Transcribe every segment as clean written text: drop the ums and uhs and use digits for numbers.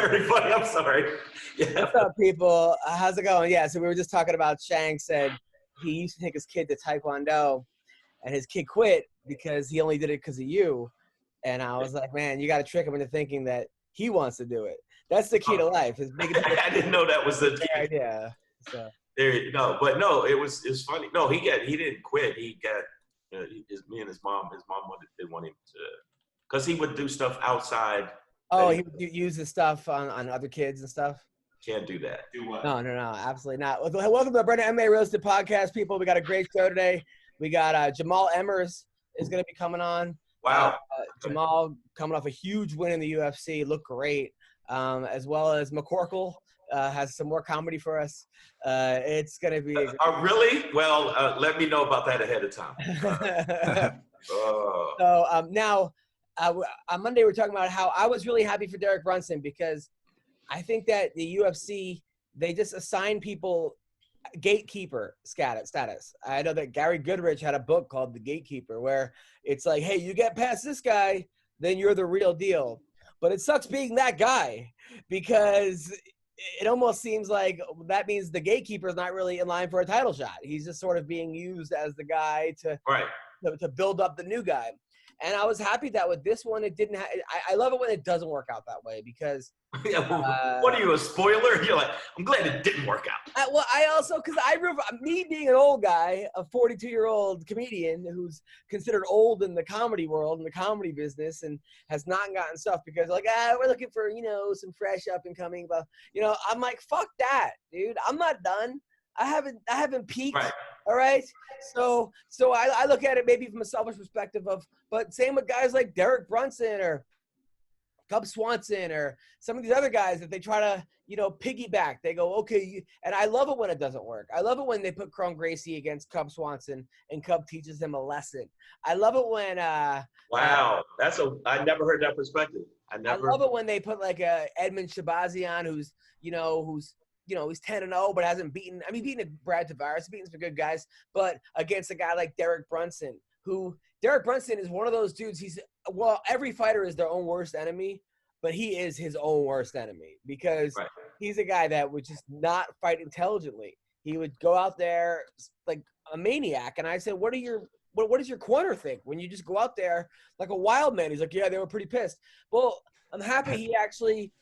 very funny. I'm sorry. Yeah. What's up, people? How's it going? Yeah, so we were just talking about Shang said he used to take his kid to Taekwondo, and his kid quit because he only did it because of you. And I was like, man, you got to trick him into thinking that he wants to do it. That's the key to life. I didn't know that was the key. idea. So. There you go. But no, it was funny. No, he didn't quit. He got me and his mom. His mom didn't want him to, because he would do stuff outside. Oh, he would use the stuff on other kids and stuff. Can't do that. Do what? No, absolutely not. Welcome to the MMA Roasted Podcast, people. We got a great show today. We got Jamal Emmers is going to be coming on. Wow. Jamal coming off a huge win in the UFC, looked great. As well as McCorkle has some more comedy for us. It's going to be really? Well, let me know about that ahead of time. So now on Monday we're talking about how I was really happy for Derek Brunson, because I think that the UFC, they just assign people gatekeeper status. I know that Gary Goodrich had a book called The Gatekeeper, where it's like, hey, you get past this guy, then you're the real deal. But it sucks being that guy, because it almost seems like that means the gatekeeper is not really in line for a title shot. He's just sort of being used as the guy to build up the new guy. And I was happy that with this one, it didn't. I love it when it doesn't work out that way, because. What are you, a spoiler? You're like, I'm glad it didn't work out. Well, I also, because me being an old guy, a 42-year-old comedian who's considered old in the comedy world, in the comedy business, and has not gotten stuff because like, we're looking for, some fresh up and coming, but I'm like, fuck that, dude. I'm not done. I haven't peaked. Right. All right. So I look at it maybe from a selfish perspective but same with guys like Derek Brunson or Cub Swanson or some of these other guys that they try to, piggyback. They go, okay. And I love it when it doesn't work. I love it when they put Cron Gracie against Cub Swanson and Cub teaches him a lesson. I love it when, wow. I never heard that perspective. I love it when they put like Edmund Shabazian, who's 10-0, but hasn't beaten. I mean, beaten Brad Tavares, beaten some good guys, but against a guy like Derek Brunson, Derek Brunson is one of those dudes. Every fighter is their own worst enemy, but he is his own worst enemy, because he's a guy that would just not fight intelligently. He would go out there like a maniac. And I said, what does your corner think when you just go out there like a wild man? He's like, yeah, they were pretty pissed. Well, I'm happy he actually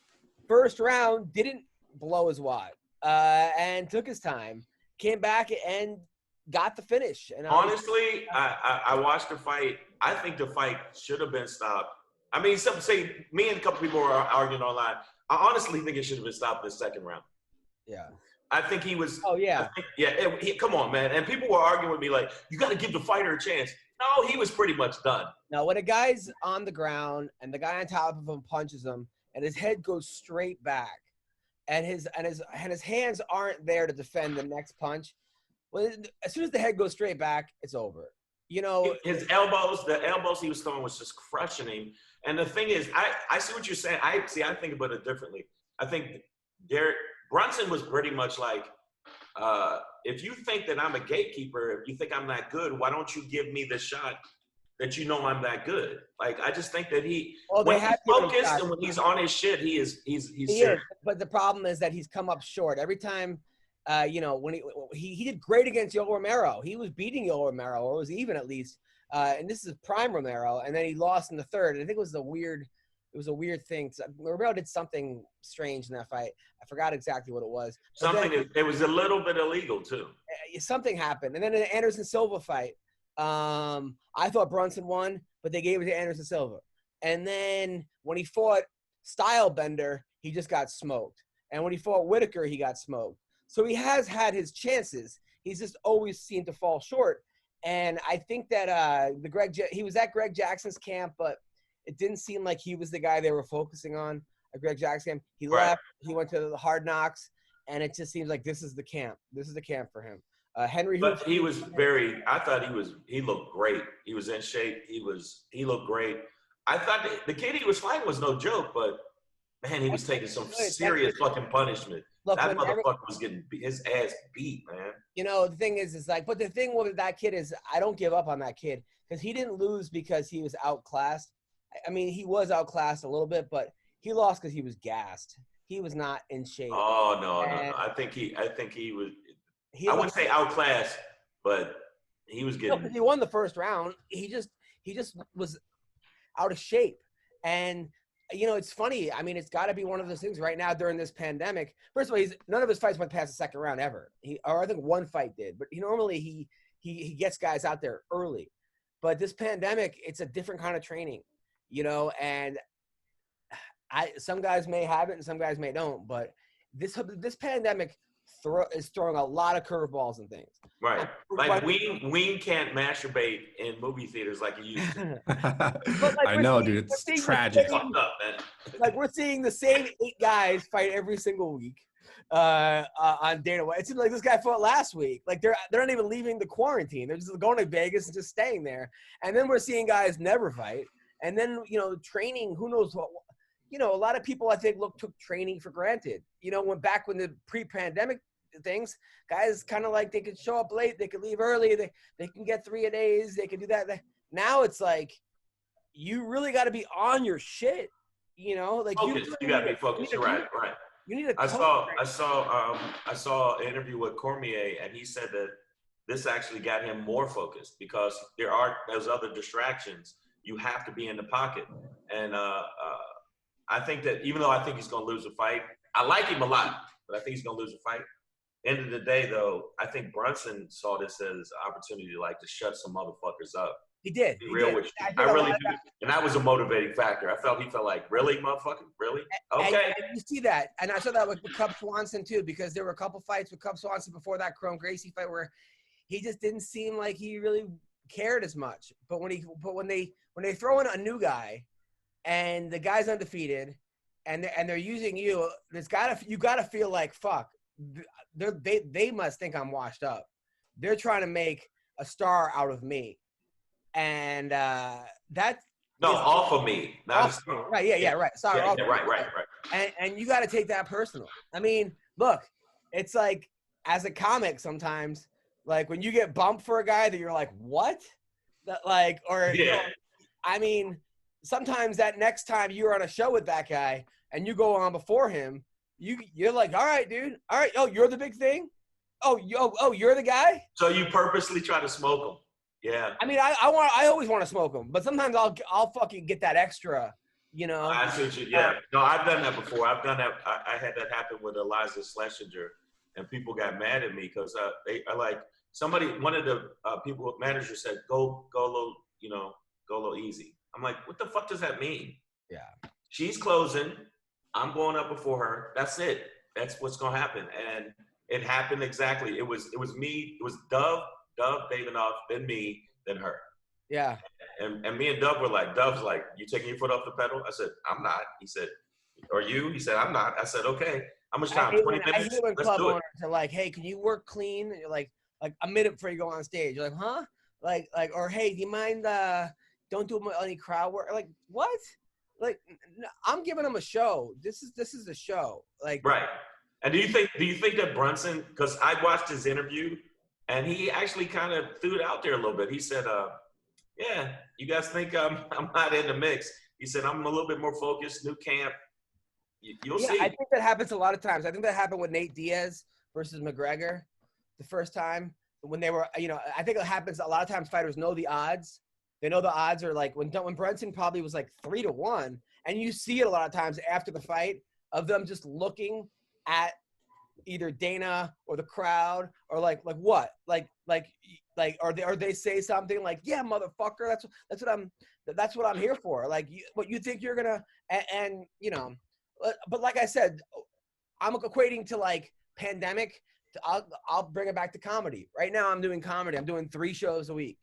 first round didn't blow his wad and took his time, came back and got the finish. And honestly, I watched the fight. I think the fight should have been stopped. I mean, some say, me and a couple people were arguing online. I honestly think it should have been stopped in the second round. Yeah. I think he was. Oh, yeah. Come on, man. And people were arguing with me like, you got to give the fighter a chance. No, he was pretty much done. Now, when a guy's on the ground and the guy on top of him punches him and his head goes straight back and his hands aren't there to defend the next punch, well, as soon as the head goes straight back, it's over. His elbows, the elbows he was throwing was just crushing him. And the thing is, I see what you're saying. I think about it differently. I think Derek Brunson was pretty much like, if you think that I'm a gatekeeper, if you think I'm that good, why don't you give me the shot that you know I'm that good? Like, I just think that when he's focused and when he's on his shit, he's serious. But the problem is that he's come up short every time. When he did great against Yoel Romero. He was beating Yoel Romero, or was even at least. And this is prime Romero, and then he lost in the third. And I think it was a weird thing. Romero did something strange in that fight. I forgot exactly what it was. It was a little bit illegal too. Something happened, and then in the Anderson Silva fight, I thought Brunson won, but they gave it to Anderson Silva. And then when he fought Stylebender, he just got smoked. And when he fought Whitaker, he got smoked. So he has had his chances. He's just always seemed to fall short. And I think that he was at Greg Jackson's camp, but it didn't seem like he was the guy they were focusing on at Greg Jackson's camp. He left. He went to the Hard Knocks, and it just seems like this is the camp. This is the camp for him. Henry. But he was I thought he looked great. He was in shape. He looked great. I thought the kid he was fighting was no joke, but man, he was taking some serious fucking punishment. Look, that motherfucker was getting his ass beat, man. The thing is like, but the thing with that kid is I don't give up on that kid, because he didn't lose because he was outclassed. I mean, he was outclassed a little bit, but he lost because he was gassed. He was not in shape. Oh no. I think he was. I wouldn't say outclassed, but he was getting. He won the first round. He just was out of shape. And it's funny. I mean, it's got to be one of those things right now during this pandemic. First of all, none of his fights went past the second round ever. Or I think one fight did. But normally he gets guys out there early. But this pandemic, it's a different kind of training, and some guys may have it and some guys may don't. But this pandemic is throwing a lot of curveballs and things. Right. Like Ween can't masturbate in movie theaters like he used to. I know, dude. It's tragic. Like we're seeing the same 8 guys fight every single week on Dana White. It seems like this guy fought last week. Like they're not even leaving the quarantine. They're just going to Vegas and just staying there. And then we're seeing guys never fight. And then, training, who knows what. A lot of people, I think, took training for granted. When the pre-pandemic things, guys kind of like they could show up late, they could leave early, they can get 3-a-days, they can do that. Now it's like you really got to be on your shit. Like you got to be focused. Right. You need a. I saw an interview with Cormier, and he said that this actually got him more focused because there's other distractions. You have to be in the pocket, and I think that even though I think he's going to lose a fight, I like him a lot, but I think he's going to lose a fight. End of the day, though, I think Brunson saw this as an opportunity to shut some motherfuckers up. He did. Be real with you. I really do. And that was a motivating factor. He felt like, really, motherfucker? Really? Okay. And you see that. And I saw that with Cub Swanson, too, because there were a couple fights with Cub Swanson before that Chrome Gracie fight where he just didn't seem like he really cared as much. But when they throw in a new guy and the guy's undefeated and they're using you, you gotta feel like, fuck, they must think I'm washed up. They're trying to make a star out of me. And off of me. Off me. Right, yeah, right. Sorry. Yeah, right. And you got to take that personal. I mean, look, it's like as a comic sometimes, like when you get bumped for a guy that you're like, what? I mean, sometimes that next time you're on a show with that guy and you go on before him, you're like, all right, dude. All right. Oh, you're the big thing? Oh, you're the guy? So you purposely try to smoke him. Yeah. I mean, I always want to smoke them, but sometimes I'll fucking get that extra, I see what yeah. No, I've done that before. I've done that. I had that happen with Eliza Schlesinger, and people got mad at me because one of the people, managers said, go a little easy. I'm like, what the fuck does that mean? Yeah. She's closing. I'm going up before her. That's it. That's what's going to happen. And it happened exactly. It was me. It was Dove, Davidoff, then me, then her. Yeah. And me and Dove were like, Dove's like, you taking your foot off the pedal? I said, I'm not. He said, are you? He said, I'm not. I said, okay. How much time? 20 minutes? I hate when club owners are like, hey, can you work clean? You're like a minute before you go on stage. You're like, huh? Or hey, do you mind don't do any crowd work? Like, what? Like, no, I'm giving them a show. This is the show. Like, right. And do you think that Brunson, because I watched his interview, and he actually kind of threw it out there a little bit. He said, yeah, you guys think I'm not in the mix. He said, I'm a little bit more focused, new camp. You'll see. I think that happens a lot of times. I think that happened with Nate Diaz versus McGregor the first time when they were, I think it happens a lot of times fighters know the odds. They know the odds are like when Brunson probably was like 3-1. And you see it a lot of times after the fight of them just looking at either Dana or the crowd or like what? Or they say something like, yeah, motherfucker, that's what I'm here for. Like what you think you're gonna and but like I said, I'm equating to like pandemic. I'll bring it back to comedy. Right now I'm doing comedy. I'm doing 3 shows a week,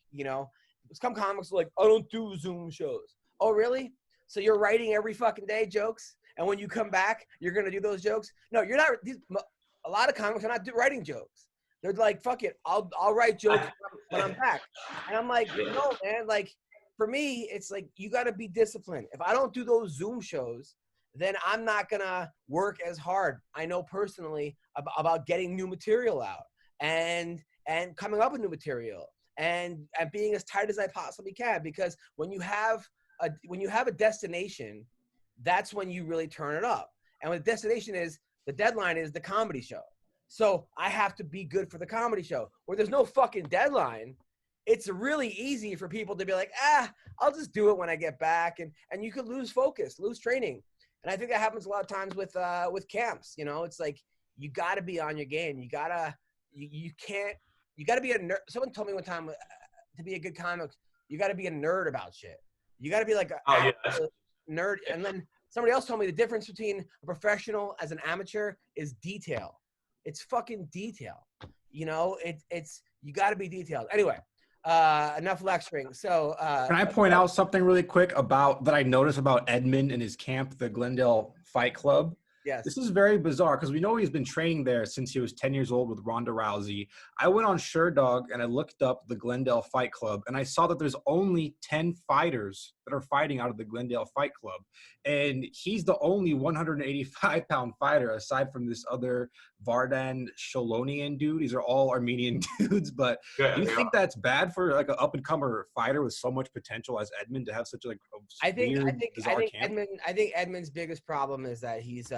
Some comics are like, I don't do Zoom shows. Oh, really? So you're writing every fucking day jokes? And when you come back, you're going to do those jokes? No, you're not. A lot of comics are not writing jokes. They're like, fuck it. I'll write jokes when I'm back. And I'm like, no, man. Like, for me, it's like, you got to be disciplined. If I don't do those Zoom shows, then I'm not going to work as hard. I know personally about getting new material out and coming up with new material and being as tight as I possibly can. Because when you have a destination, that's when you really turn it up. And what the destination is, the deadline is the comedy show. So I have to be good for the comedy show. Where there's no fucking deadline, it's really easy for people to be like, I'll just do it when I get back. And you could lose focus, lose training. And I think that happens a lot of times with camps. You know, it's like, you got to be on your game. You got to be a nerd. Someone told me one time to be a good comic, you got to be a nerd about shit. You got to be like a nerd. And then somebody else told me the difference between a professional as an amateur is detail. It's fucking detail. You know, it's you got to be detailed. Anyway, enough lecturing. So can I point out something really quick that I noticed about Edmund and his camp, the Glendale Fight Club? Yes. This is very bizarre because we know he's been training there since he was 10 years old with Ronda Rousey. I went on SureDog and I looked up the Glendale Fight Club and I saw that there's only 10 fighters that are fighting out of the Glendale Fight Club. And he's the only 185-pound fighter aside from this other Vardan Sholonian dude. These are all Armenian dudes. But do you think that's bad for like an up-and-comer fighter with so much potential as Edmund to have such like a bizarre camp? I think Edmund's biggest problem is that he's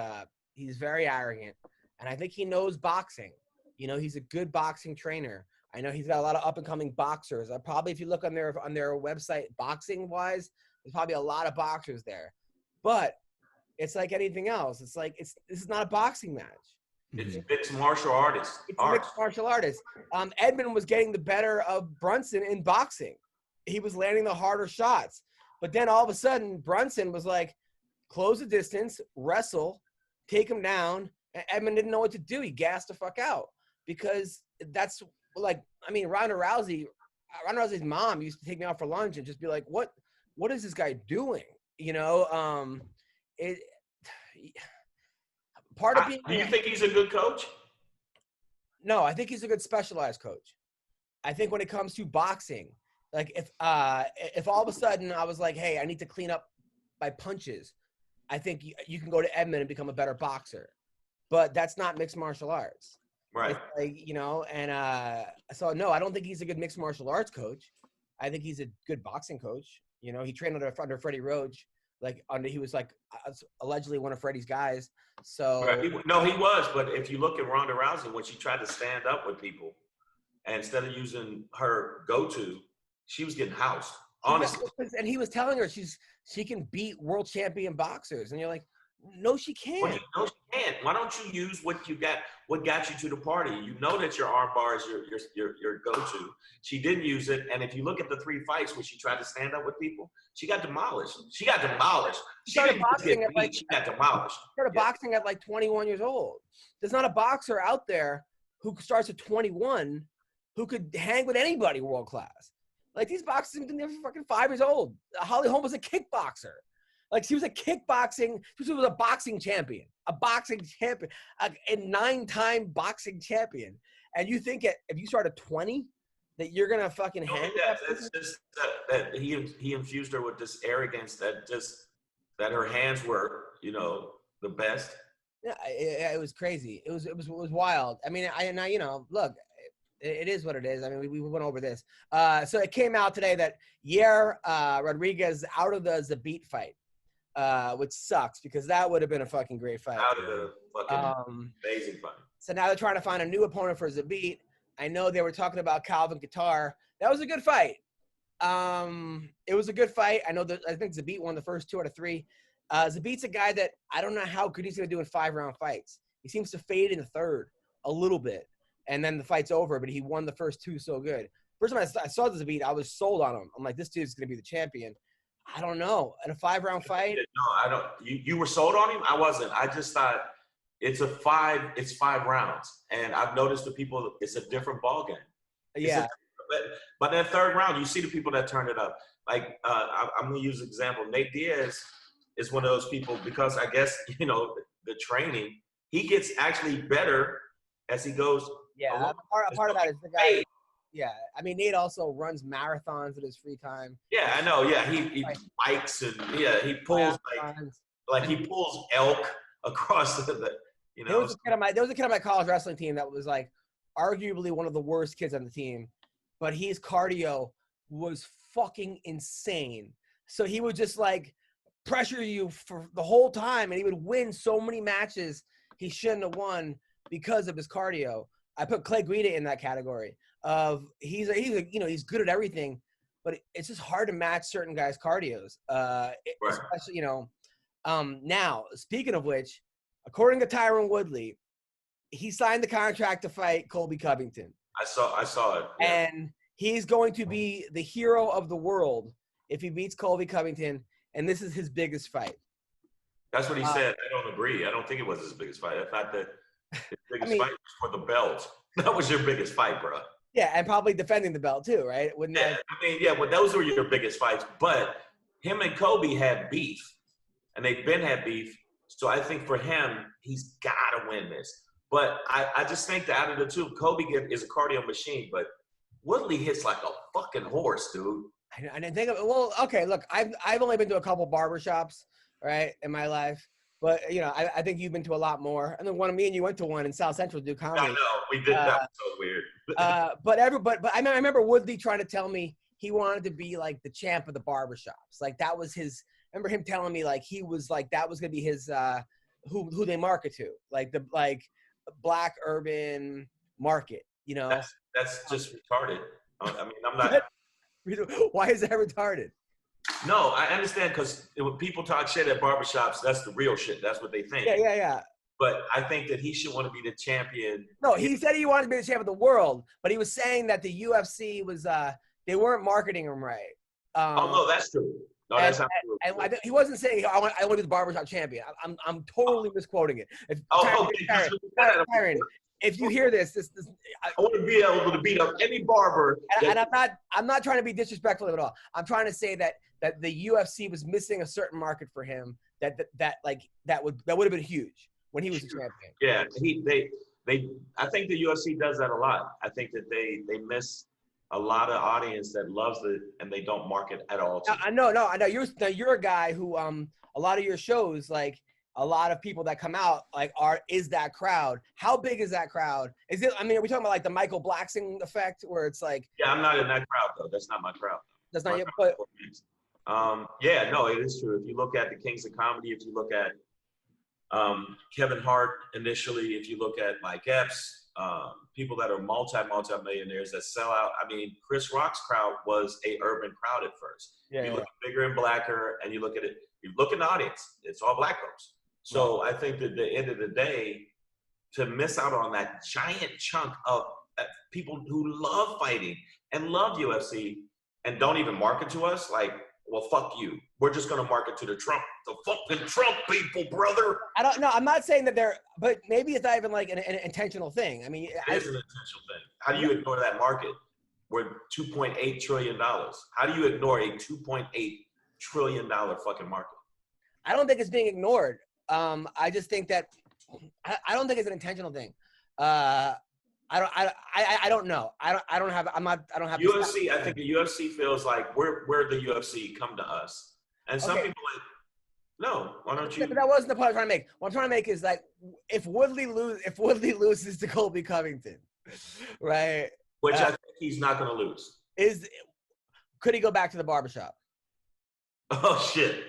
very arrogant, and I think he knows boxing. You know, he's a good boxing trainer. I know he's got a lot of up-and-coming boxers. Probably, if you look on their website, boxing-wise, there's probably a lot of boxers there. But it's like anything else. It's like this is not a boxing match. It's mixed martial artists. It's mixed martial artists. Edmund was getting the better of Brunson in boxing. He was landing the harder shots. But then all of a sudden, Brunson was like, close the distance, wrestle, take him down. And Edmund didn't know what to do. He gassed the fuck out because that's like, I mean, Ronda Rousey's mom used to take me out for lunch and just be like, what is this guy doing? You know, part of being. Do you think he's a good coach? No, I think he's a good specialized coach. I think when it comes to boxing, like if all of a sudden I was like, hey, I need to clean up my punches, I think you can go to Edmund and become a better boxer. But that's not mixed martial arts. Right. It's like, you know, and so no, I don't think he's a good mixed martial arts coach. I think he's a good boxing coach. You know, he trained under Freddie Roach. He was like allegedly one of Freddie's guys. So right. He was. But if you look at Ronda Rousey, when she tried to stand up with people, and instead of using her go-to, she was getting housed. Honestly. And he was telling her she can beat world champion boxers, and you're like, no, she can't. No, she can't. Why don't you use what you got? What got you to the party? You know that your arm bar is your go-to. She didn't use it, and if you look at the 3 fights where she tried to stand up with people, she got demolished. She got demolished. She got demolished. Started boxing at like 21 years old. There's not a boxer out there who starts at 21 who could hang with anybody world class. Like, these boxers have been there for fucking 5 years old. Holly Holm was a kickboxer. Like, she was she was a boxing champion, a 9-time boxing champion. And you think if you start at 20, that you're going to fucking hang? That's just that he infused her with this arrogance that her hands were, you know, the best. Yeah, it was crazy. It was wild. I mean, you know, look, it is what it is. I mean, we went over this. So it came out today that Yair Rodriguez is out of the Zabit fight, which sucks because that would have been a fucking great fight. Out of the fucking amazing fight. So now they're trying to find a new opponent for Zabit. I know they were talking about Calvin Kattar. That was a good fight. It was a good fight. I think Zabit won the first 2 out of 3. Zabit's a guy that I don't know how good he's going to do in 5-round fights. He seems to fade in the third a little bit. And then the fight's over, but he won the first 2 so good. First time I saw the Zabit, I was sold on him. I'm like, this dude's going to be the champion. I don't know. In a 5-round fight? No, I don't. You were sold on him? I wasn't. I just thought it's 5 rounds. And I've noticed the people, it's a different ball game. Yeah. But in the 3rd round, you see the people that turn it up. Like, I'm going to use an example. Nate Diaz is one of those people because I guess, you know, the training, he gets actually better as he goes. Yeah, part of that is the guy. Yeah, I mean, Nate also runs marathons in his free time. Yeah, I know. Yeah, he bikes and he pulls like he pulls elk across the you know. There was a kid on my college wrestling team that was like arguably one of the worst kids on the team, but his cardio was fucking insane. So he would just like pressure you for the whole time, and he would win so many matches he shouldn't have won because of his cardio. I put Clay Guida in that category of he's good at everything, but it's just hard to match certain guys' cardios. Especially, now, speaking of which, according to Tyron Woodley, he signed the contract to fight Colby Covington. I saw it. Yeah. And he's going to be the hero of the world if he beats Colby Covington, and this is his biggest fight. That's what he said. I don't agree. I don't think it was his biggest fight. I thought that his biggest fight was for the belt. That was your biggest fight, bro. Yeah, and probably defending the belt too, right? Well, those were your biggest fights. But him and Kobe had beef, and they've had beef. So I think for him, he's got to win this. But I just think that out of the two, Kobe is a cardio machine, but Woodley hits like a fucking horse, dude. I didn't think of it. Well, okay, look, I've only been to a couple barbershops, right, in my life. But, I think you've been to a lot more. And then me and you went to one in South Central to do comedy. I know. We did. That was so weird. But I remember Woodley trying to tell me he wanted to be, like, the champ of the barbershops. Like, that was his – I remember him telling me, like, he was, like, that was going to be his who they market to. Like, the black urban market, That's just retarded. I mean, I'm not – Why is that retarded? No, I understand because when people talk shit at barbershops, that's the real shit. That's what they think. Yeah. But I think that he should want to be the champion. No, he said he wanted to be the champion of the world, but he was saying that the UFC was they weren't marketing him right. No, that's true. No, that's not true. And he wasn't saying I want to be the barbershop champion. I'm totally misquoting it. Tyron, if you hear this, I want to be able to beat up any barber. And I'm not trying to be disrespectful at all. I'm trying to say that the UFC was missing a certain market for him that would have been huge when he was a champion. Yeah, I think the UFC does that a lot. I think that they miss a lot of audience that loves it and they don't market at all. I know. You're a guy who a lot of your shows, like a lot of people that come out is that crowd. How big is that crowd? Are we talking about like the Michael Blacksing effect where it's like – Yeah, I'm not in that crowd though. That's not my crowd. That's not your – but it is true. If you look at the Kings of Comedy, if you look at Kevin Hart initially, if you look at Mike Epps, people that are multi-millionaires that sell out. I mean, Chris Rock's crowd was a urban crowd at first. You look at bigger and blacker, and you look at it. You look in the audience; it's all black folks. So I think that at the end of the day, to miss out on that giant chunk of people who love fighting and love UFC and don't even market to us, like, well, fuck you. We're just going to market to the fucking Trump people, brother. I don't know. I'm not saying that but maybe it's not even like an intentional thing. I mean, it is an intentional thing. How do you ignore that market? We're $2.8 trillion. How do you ignore a $2.8 trillion fucking market? I don't think it's being ignored. I just think that I don't think it's an intentional thing. I don't know. I don't have. UFC. I think the UFC feels like we're the UFC. Come to us. And some people no. Why don't you? But that wasn't the point I'm trying to make. What I'm trying to make is like if Woodley loses to Colby Covington, right? Which I think he's not going to lose. Could he go back to the barbershop? Oh shit.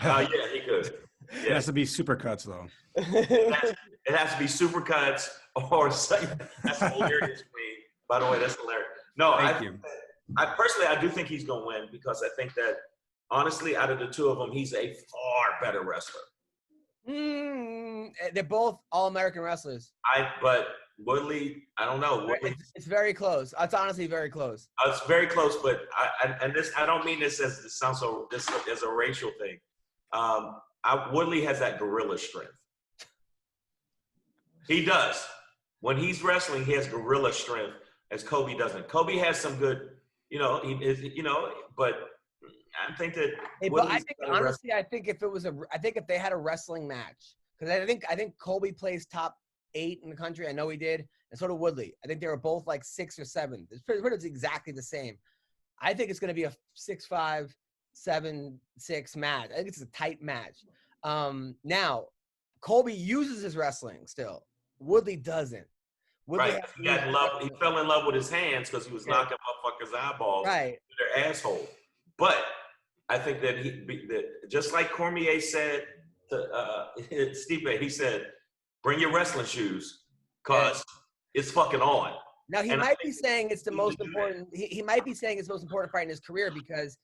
Yeah, he could. Yeah. It has to be supercuts though. It has to be supercuts or something. That's hilarious to me. By the way, that's hilarious. No, Thank you. I personally, I do think he's going to win because I think that, honestly, out of the two of them, he's a far better wrestler. They're both all-American wrestlers. But Woodley, I don't know. It's very close. It's honestly very close. It's very close, but I don't mean this as a racial thing. Woodley has that gorilla strength. He does. When he's wrestling, he has gorilla strength, as Kobe doesn't. Kobe has some good, but I think that. But I think honestly, I think if they had a wrestling match, because I think Kobe plays top 8 in the country. I know he did, and so did Woodley. I think they were both like 6 or 7. It's pretty much exactly the same. I think it's going to be a 6-5, 7-6 match. I think it's a tight match. Now, Kobe uses his wrestling still. Woodley doesn't. Right. He fell in love with his hands because he was knocking motherfuckers' eyeballs to their asshole. But I think that just like Cormier said to Stipe, he said, "Bring your wrestling shoes, cause it's fucking on." Now he might be saying it's the most important. He might be saying it's the most important fight in his career because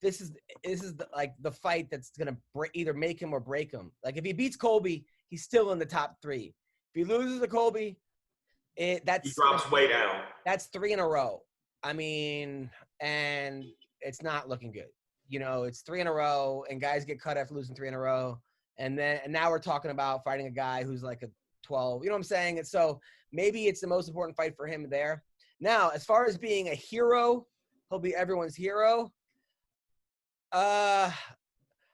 this is the fight that's gonna either make him or break him. Like if he beats Colby, he's still in the top 3. If he loses to Colby, he drops way down. That's 3 in a row. I mean, and it's not looking good. You know, it's 3 in a row, and guys get cut after losing 3 in a row. And now we're talking about fighting a guy who's like a 12. You know what I'm saying? And so maybe it's the most important fight for him there. Now, as far as being a hero, he'll be everyone's hero. I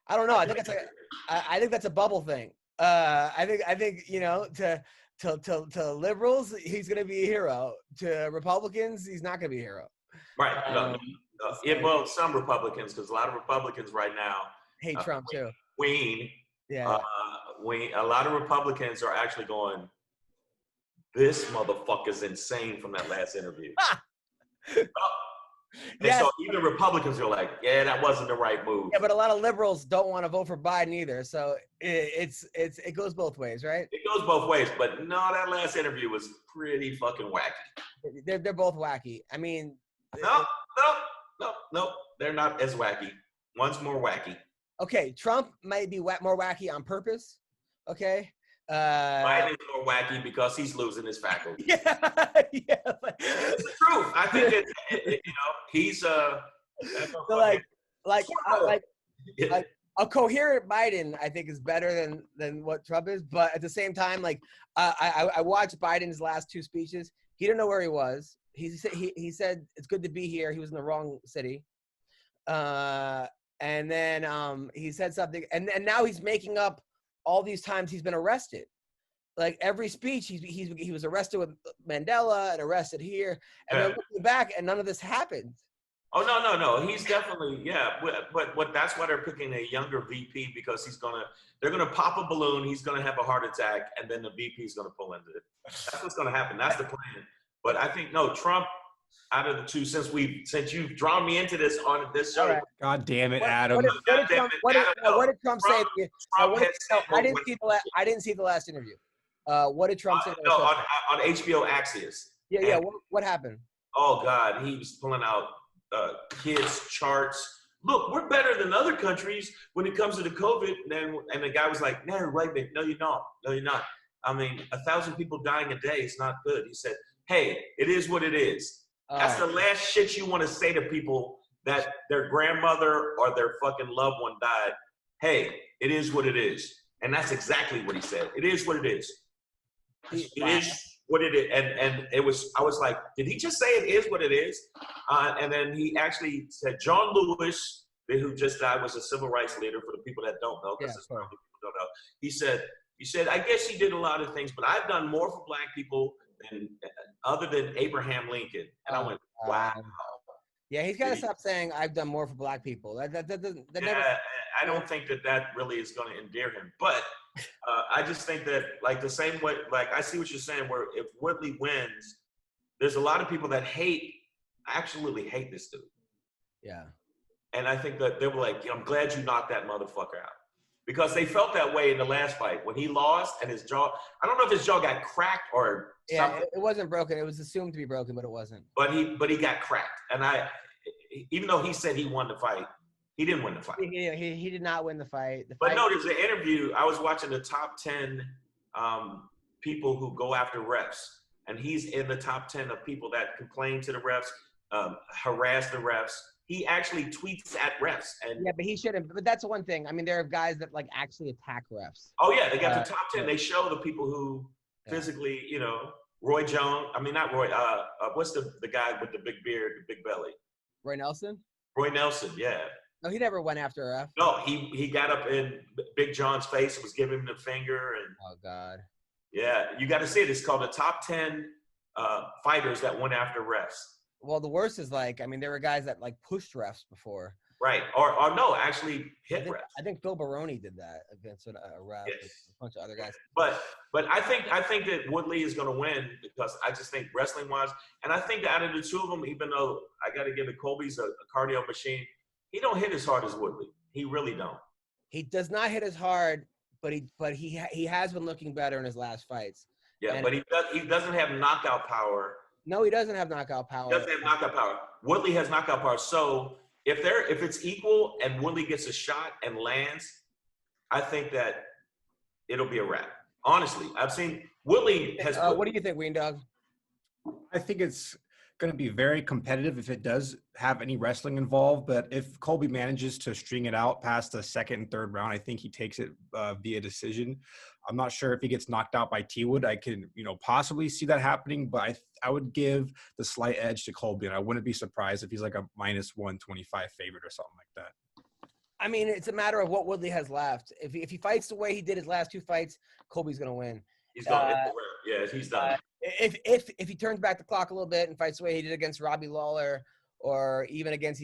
don't know. I think that's a bubble thing. I think you know, to liberals, he's gonna be a hero. To Republicans, he's not gonna be a hero. Right. Well, some Republicans, because a lot of Republicans right now hate Trump too. Yeah. A lot of Republicans are actually going, "This motherfucker's insane" from that last interview. And so even Republicans are like, "Yeah, that wasn't the right move." Yeah, but a lot of liberals don't want to vote for Biden either. So it goes both ways, right? It goes both ways. But no, that last interview was pretty fucking wacky. They're both wacky. I mean, no, they're not as wacky. One's more wacky. Okay, Trump might be more wacky on purpose. Okay. Biden's more wacky because he's losing his faculty. Yeah. It's the truth. I think that he's so like a coherent Biden, I think, is better than what Trump is. But at the same time, like I watched Biden's last 2 speeches. He didn't know where he was. He said it's good to be here. He was in the wrong city. And then he said something, and now he's making up all these times he's been arrested. Like every speech, he was arrested with Mandela and arrested here, and then looking back, and none of this happened. Oh no, he's definitely but that's why they're picking a younger VP because they're gonna pop a balloon, he's gonna have a heart attack, and then the VP is gonna pull into it. That's what's gonna happen. That's the plan. But I think Trump. Out of the 2, since you've drawn me into this on this show. Right. God damn it, Adam. What did Trump say? I didn't see the last interview. What did Trump say? On HBO Axios. Yeah. What happened? Oh God, he was pulling out kids charts. Look, we're better than other countries when it comes to the COVID. And the guy was like, "No, wait a minute. No, you're not. No, you're not. I mean, 1,000 people dying a day is not good." He said, "Hey, it is what it is." That's the last shit you want to say to people that their grandmother or their fucking loved one died. Hey, it is what it is. And that's exactly what he said. It is what it is. It is what it is. And I was like, did he just say it is what it is? And then he actually said, John Lewis, who just died, was a civil rights leader for the people that don't know, because people don't know. He said, I guess he did a lot of things, but I've done more for black people other than Abraham Lincoln. And I went, wow. Yeah, he's got to stop saying I've done more for black people. That never. I don't think that really is going to endear him. But I just think that, like, the same way, like, I see what you're saying, where if Woodley wins, there's a lot of people that absolutely hate this dude. Yeah. And I think that they were like, I'm glad you knocked that motherfucker out. Because they felt that way in the last fight when he lost and his jaw. I don't know if his jaw got cracked or something. Yeah, it wasn't broken. It was assumed to be broken, but it wasn't. But he got cracked, and even though he said he won the fight, he didn't win the fight. He did not win the fight. But no, there's an interview. I was watching the top 10 people who go after refs, and he's in the top 10 of people that complain to the refs, harass the refs. He actually tweets at refs. And but he shouldn't. But that's the one thing. I mean, there are guys that like actually attack refs. Oh yeah, they got the top 10. They show the people who physically, Roy Jones. I mean, not Roy. What's the guy with the big beard, the big belly? Roy Nelson. Roy Nelson, yeah. No, he never went after a ref. No, he got up in Big John's face and was giving him the finger. And oh God. Yeah, you got to see it. It's called the top 10 fighters that went after refs. Well, the worst is there were guys that like pushed refs before. Right, or no, actually hit refs. I think Phil Baroni did that against a ref. Yes. A bunch of other guys. But I think that Woodley is going to win because I just think wrestling wise, and I think that out of the 2 of them, even though I got to give it, Colby's a cardio machine, He don't hit as hard as Woodley. He really don't. He does not hit as hard, but he has been looking better in his last fights. Yeah, And but he doesn't have knockout power. no, he doesn't have knockout power. He doesn't have knockout power. Woodley has knockout power. So if it's equal and Woodley gets a shot and lands, I think that it'll be a wrap. Honestly, I've seen Woodley has. What do you think, Weendawg? I think it's going to be very competitive if it does have any wrestling involved. But if Colby manages to string it out past the second and third round, I think he takes it via decision. I'm not sure if he gets knocked out by T-Wood. I can, possibly see that happening, but I would give the slight edge to Colby, and I wouldn't be surprised if he's like a minus 125 favorite or something like that. I mean, it's a matter of what Woodley has left. If he fights the way he did his last two fights, Colby's going to win. He's going to hit the round. Yeah, he's done. If he turns back the clock a little bit and fights the way he did against Robbie Lawler, or even against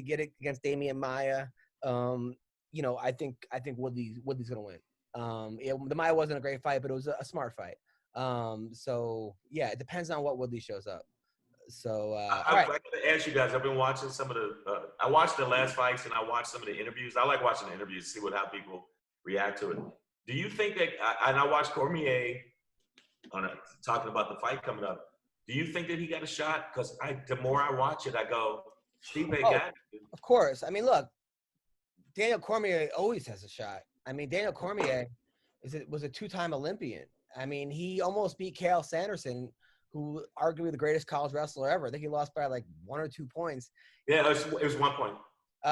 Damian Maia, I think Woodley's going to win. The Maia wasn't a great fight, but it was a smart fight. So yeah, it depends on what Woodley shows up. So I got to ask you guys. I've been watching some of the. I watched the last fights and I watched some of the interviews. I like watching the interviews to see how people react to it. Do you think that? And I watched Cormier talking about the fight coming up. Do you think that he got a shot? Because the more I watch it, I go, Stipe got it. Of course. I mean, look, Daniel Cormier always has a shot. I mean, Daniel Cormier was a two-time Olympian. I mean, he almost beat Cael Sanderson, who arguably the greatest college wrestler ever. I think he lost by like 1 or 2 points. Yeah, it was 1 point.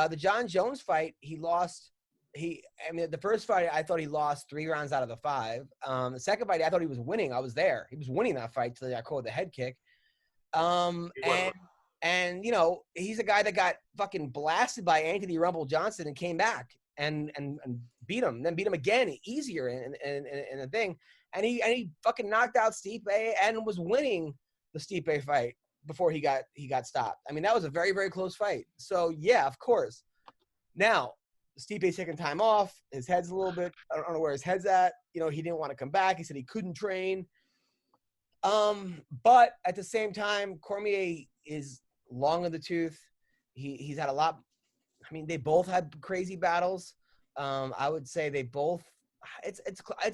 The Jon Jones fight, he lost. The first fight, I thought he lost 3 rounds out of the 5. The second fight, I thought he was winning. I was there. He was winning that fight till I called the head kick. And he's a guy that got fucking blasted by Anthony Rumble Johnson and came back and beat him, then beat him again easier in the thing. And he fucking knocked out Stipe and was winning the Stipe fight before he got stopped. I mean, that was a very, very close fight. So yeah, of course. Now, Stipe's taking time off. His head's a little bit, I don't know where his head's at. He didn't want to come back. He said he couldn't train. But at the same time, Cormier is long in the tooth. He's had a lot. I mean, they both had crazy battles. I would say they both. It's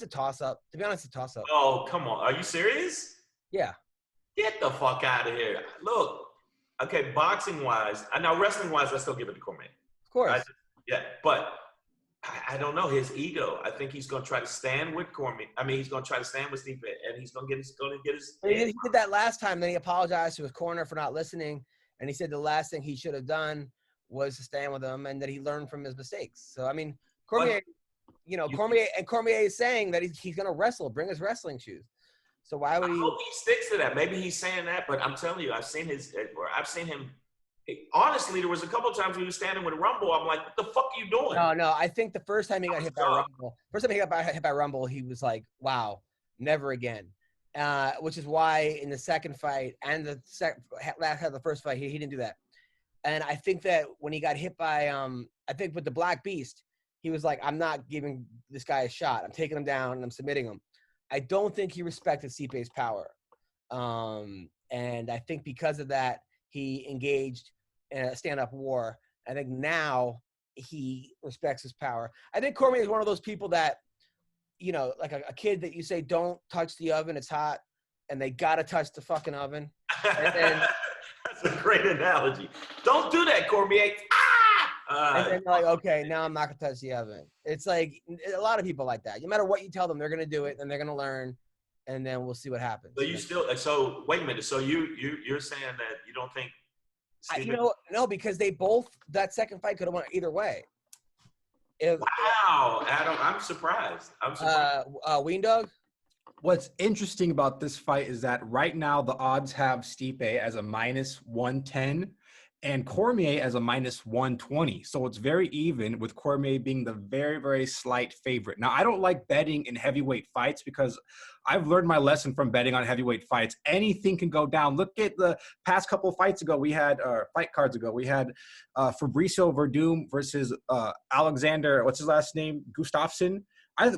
a toss up. To be honest, it's a toss up. Oh, come on! Are you serious? Yeah. Get the fuck out of here! Look, okay, boxing wise, now wrestling wise, I still give it to Cormier. Of course. But I don't know his ego. I think he's gonna try to stand with Cormier. I mean, he's gonna try to stand with Stipe, and he's gonna get his. He did that last time. Then he apologized to his corner for not listening, and he said the last thing he should have done was to stand with him, and that he learned from his mistakes. So I mean, Cormier, Cormier is saying that he's gonna wrestle, bring his wrestling shoes. So why would he? I hope he sticks to that. Maybe he's saying that, but I'm telling you, I've seen him. Honestly, there was a couple of times he was standing with Rumble. I'm like, what the fuck are you doing? No. I think the first time he got hit by Rumble, he was like, wow, never again. Which is why in the second fight and the last half of the first fight, he didn't do that. And I think that when he got hit by, I think with the Black Beast, he was like, I'm not giving this guy a shot. I'm taking him down and I'm submitting him. I don't think he respected Stipe's power. And I think because of that, he engaged in a stand-up war. I think now he respects his power. I think Cormier is one of those people that, like a kid that you say, don't touch the oven, it's hot, and they got to touch the fucking oven. And then, that's a great analogy. Don't do that, Cormier. And then they're like, okay, now I'm not going to touch the oven. It's like a lot of people like that. No matter what you tell them, they're going to do it, and they're going to learn. And then we'll see what happens. So wait a minute. So you're saying that you don't think no, because they both, that second fight could have went either way. Wow, Adam, I'm surprised. Weendawg? What's interesting about this fight is that right now the odds have Stipe as a minus 110 and Cormier as a minus 120. So it's very even, with Cormier being the very, very slight favorite. Now, I don't like betting in heavyweight fights because I've learned my lesson from betting on heavyweight fights. Anything can go down. Look at the past couple of fights ago. We had fight cards ago. We had Fabricio Verdum versus Alexander, what's his last name? Gustafsson.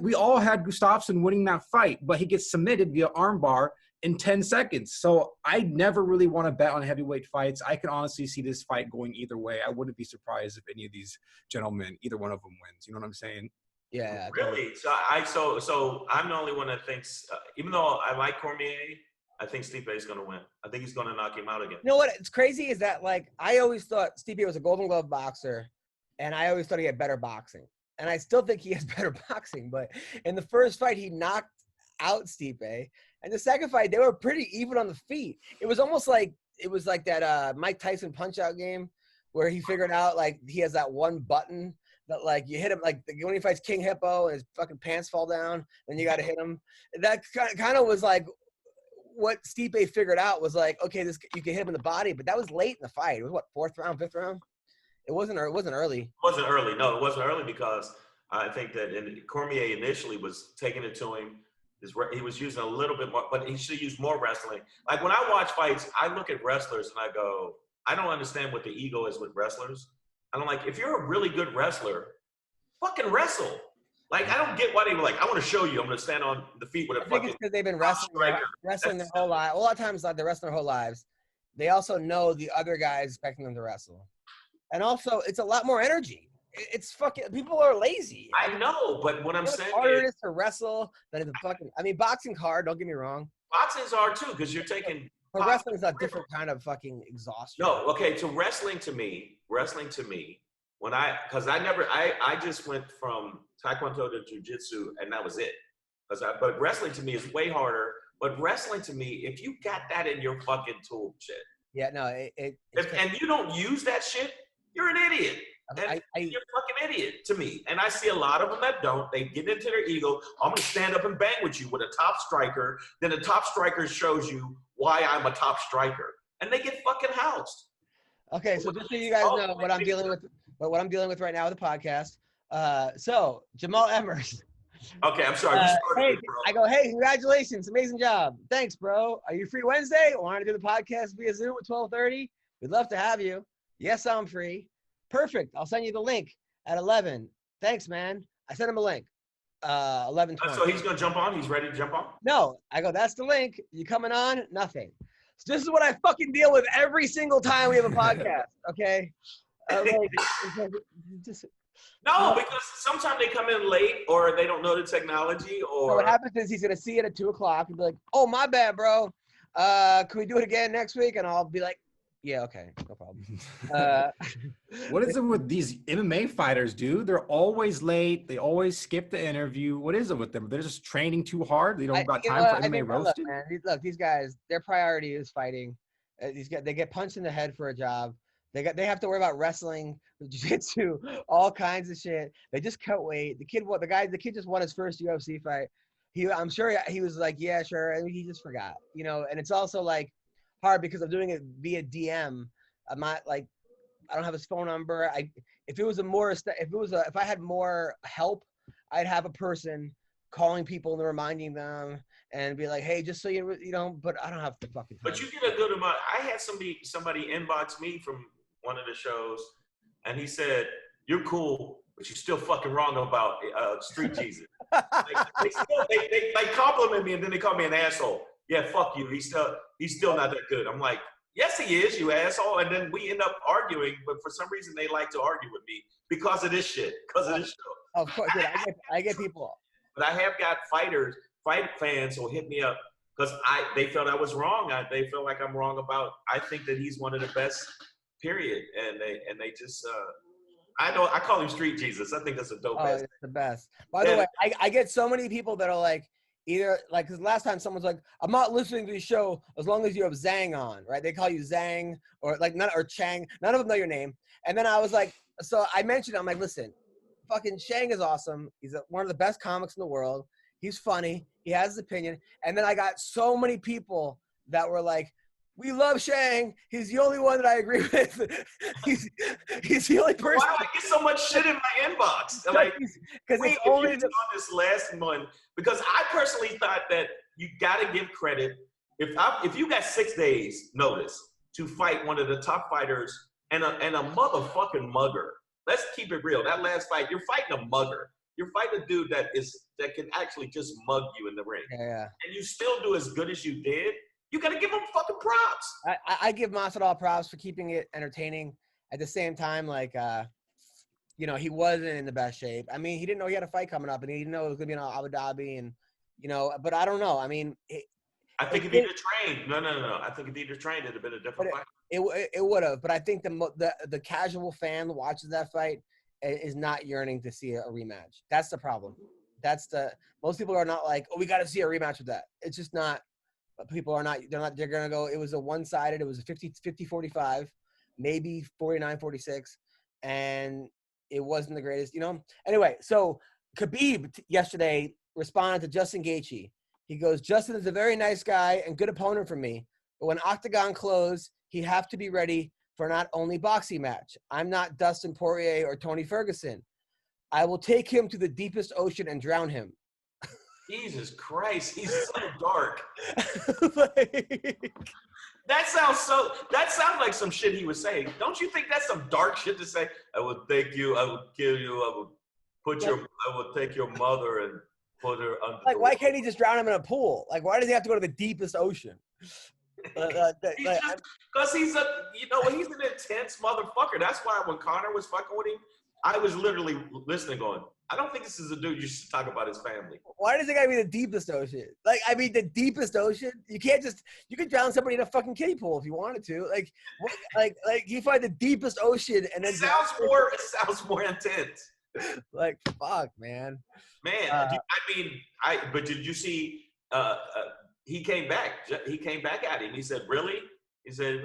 We all had Gustafsson winning that fight, but he gets submitted via armbar in 10 seconds. So I never really want to bet on heavyweight fights. I can honestly see this fight going either way. I wouldn't be surprised if any of these gentlemen, either one of them wins. You know what I'm saying? Yeah. Really? So I'm the only one that thinks, even though I like Cormier, I think Stipe is going to win. I think he's going to knock him out again. You know what? It's crazy is that, like, I always thought Stipe was a Golden Glove boxer, and I always thought he had better boxing. And I still think he has better boxing. But in the first fight, he knocked out Stipe. And the second fight, they were pretty even on the feet. It was almost like that Mike Tyson punch-out game where he figured out, like, he has that one button that, like, you hit him, like, when he fights King Hippo and his fucking pants fall down, then you got to hit him. That kind of was like what Stipe figured out was like, okay, you can hit him in the body, but that was late in the fight. It was what, 4th round, 5th round? It wasn't early. It wasn't early. No, it wasn't early because I think that Cormier initially was taking it to him. He was using a little bit more, but he should use more wrestling. Like when I watch fights, I look at wrestlers and I go, I don't understand what the ego is with wrestlers. I don't like, if you're a really good wrestler, fucking wrestle. Like, I don't get why they were like, I want to show you. I'm going to stand on the feet with a fucking. I think it's because they've been wrestling their whole life. A lot of times, like, they're wrestling their whole lives. They also know the other guys expecting them to wrestle. And also, it's a lot more energy. It's fucking, people are lazy. I know, but what I'm saying is. Harder it is to wrestle than it's fucking, I mean, boxing's hard, don't get me wrong. Boxing's hard too, because you're taking. But wrestling's a different kind of fucking exhaustion. No, okay, so wrestling to me, when I just went from Taekwondo to Jiu-Jitsu and that was it. But wrestling to me is way harder. But wrestling to me, if you got that in your fucking tool, shit. Yeah, no, and you don't use that shit, you're an idiot. And you're a fucking idiot to me. And I see a lot of them that don't. They get into their ego. I'm going to stand up and bang with you with a top striker. Then the top striker shows you why I'm a top striker. And they get fucking housed. Okay, so just so you guys know what I'm dealing with right now with the podcast. So, Jamal Emmers. Okay, I'm sorry. I go, hey, congratulations. Amazing job. Thanks, bro. Are you free Wednesday? Want to do the podcast via Zoom at 12:30? We'd love to have you. Yes, I'm free. Perfect. I'll send you the link at 11. Thanks, man. I sent him a link. 11:20. So he's going to jump on? He's ready to jump on? No. I go, that's the link. You coming on? Nothing. So this is what I fucking deal with every single time we have a podcast, okay? No, because sometimes they come in late or they don't know the technology or. So what happens is he's going to see it at 2 o'clock and be like, oh, my bad, bro. Can we do it again next week? And I'll be like, yeah, okay, no problem. What is it with these MMA fighters, dude? They're always late. They always skip the interview. What is it with them? They're just training too hard. They don't got time for MMA Roasted. Look, these guys, their priority is fighting. They get punched in the head for a job. They have to worry about wrestling, jiu-jitsu, all kinds of shit. They just cut weight. The kid just won his first UFC fight. I'm sure he was like, yeah, sure, and he just forgot, you know. And it's also like hard because I'm doing it via DM. I'm not like, I don't have his phone number. If I had more help, I'd have a person calling people and reminding them and be like, hey, just so you know, but I don't have the fucking time. But you get a good amount. I had somebody inbox me from one of the shows, and he said, you're cool, but you're still fucking wrong about Street Jesus. They compliment me, and then they call me an asshole. Yeah, fuck you. He's still not that good. I'm like, yes, he is, you asshole. And then we end up arguing, but for some reason they like to argue with me because of this shit, because of this show. Of course, dude, I get people. But I have got fight fans who hit me up because they felt I was wrong. They feel like I'm wrong about. I think that he's one of the best. Period. And they just. I call him Street Jesus. I think that's a dope ass. It's the best. By the way, I get so many people that are like, either like, because last time someone's like, I'm not listening to the show as long as you have Zhang on, right? They call you Zhang or Chang. None of them know your name. And then I was like, so I mentioned, I'm like, listen, fucking Shang is awesome. He's one of the best comics in the world. He's funny. He has his opinion. And then I got so many people that were like, we love Shang. He's the only one that I agree with. he's the only person. Why do I get so much shit in my inbox? Like, because it's only on this last one. Because I personally thought that you got to give credit. If you got 6 days notice to fight one of the top fighters and a motherfucking mugger. Let's keep it real. That last fight, you're fighting a mugger. You're fighting a dude that is that can actually just mug you in the ring. Yeah. And you still do as good as you did, you got to give him fucking props. I give Masvidal props for keeping it entertaining. At the same time, like, you know, he wasn't in the best shape. I mean, he didn't know he had a fight coming up, and he didn't know it was going to be in Abu Dhabi, and, you know, but I don't know. I mean, I think if he'd have trained, no. I think if he'd have trained, it'd have been a different fight. It would have, but I think the casual fan that watches that fight is not yearning to see a rematch. That's the problem. Most people are not like, oh, we got to see a rematch with that. It's just not. People are not. They're gonna go. It was a one-sided. It was a 50-45, maybe 49-46, and it wasn't the greatest. You know. Anyway, so Khabib yesterday responded to Justin Gaethje. He goes, Justin is a very nice guy and good opponent for me, but when Octagon closed, he have to be ready for not only boxing match. I'm not Dustin Poirier or Tony Ferguson. I will take him to the deepest ocean and drown him. Jesus Christ, he's so dark. Like, that sounds like some shit he was saying. Don't you think that's some dark shit to say? I will take you, I will kill you, I will take your mother and put her under. Like, why can't he just drown him in a pool? Like, why does he have to go to the deepest ocean? Because he's an intense motherfucker. That's why when Connor was fucking with him, I was literally listening going, I don't think this is a dude you should talk about his family. Why does it gotta be the deepest ocean? Like, I mean, the deepest ocean? You could drown somebody in a fucking kiddie pool if you wanted to. Like you find the deepest ocean and then it sounds more intense. Like, fuck, man. But did you see? He came back. He came back at him. He said, "Really?" He said,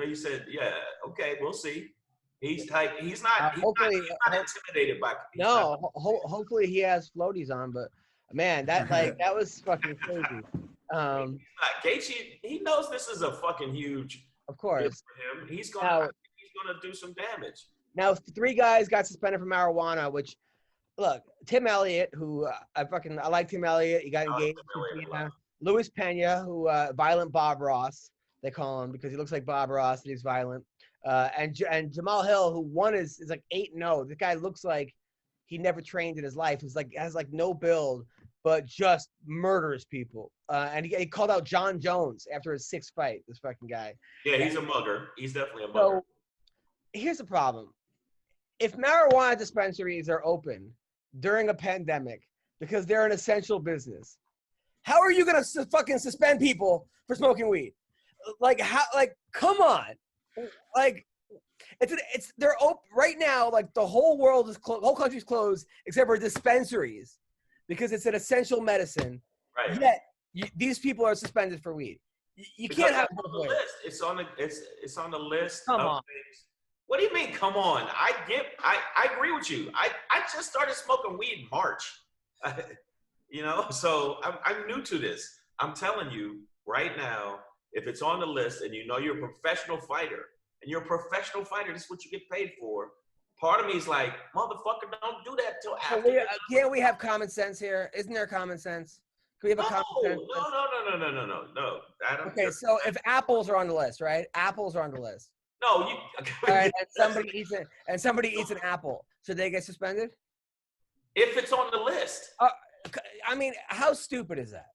"Yeah, okay, we'll see." He's not intimidated by. Hopefully he has floaties on, but man, that was fucking crazy. Gaethje, he knows this is a fucking huge. Of course. For him. He's gonna do some damage. Now, 3 guys got suspended for marijuana, which, look, Tim Elliott, who I like Tim Elliott. He got engaged to Luis Pena, who Violent Bob Ross, they call him because he looks like Bob Ross and he's violent. And Jamal Hill, who won is like 8-0. This guy looks like he never trained in his life. He's like has no build, but just murders people. And he called out Jon Jones after his 6th fight. This fucking guy. Yeah, he's a mugger. He's definitely a mugger. So here's the problem: if marijuana dispensaries are open during a pandemic because they're an essential business, how are you gonna fucking suspend people for smoking weed? Like, how? Like, come on. Like, they're open right now. Like, the whole world is closed, whole country's closed except for dispensaries because it's an essential medicine. Right. Yet these people are suspended for weed. You can't have it on the list. It's on the list. Come on. Things. What do you mean? Come on. I agree with you. I just started smoking weed in March. So I'm new to this. I'm telling you right now. If it's on the list and you know you're a professional fighter, this is what you get paid for. Part of me is like, motherfucker, don't do that till after. Can't we have common sense here? Isn't there common sense? Can we have a common sense? No. Okay, so if apples are on the list, right? Apples are on the list. No, All right, and somebody eats an apple. Should they get suspended? If it's on the list. I mean, how stupid is that?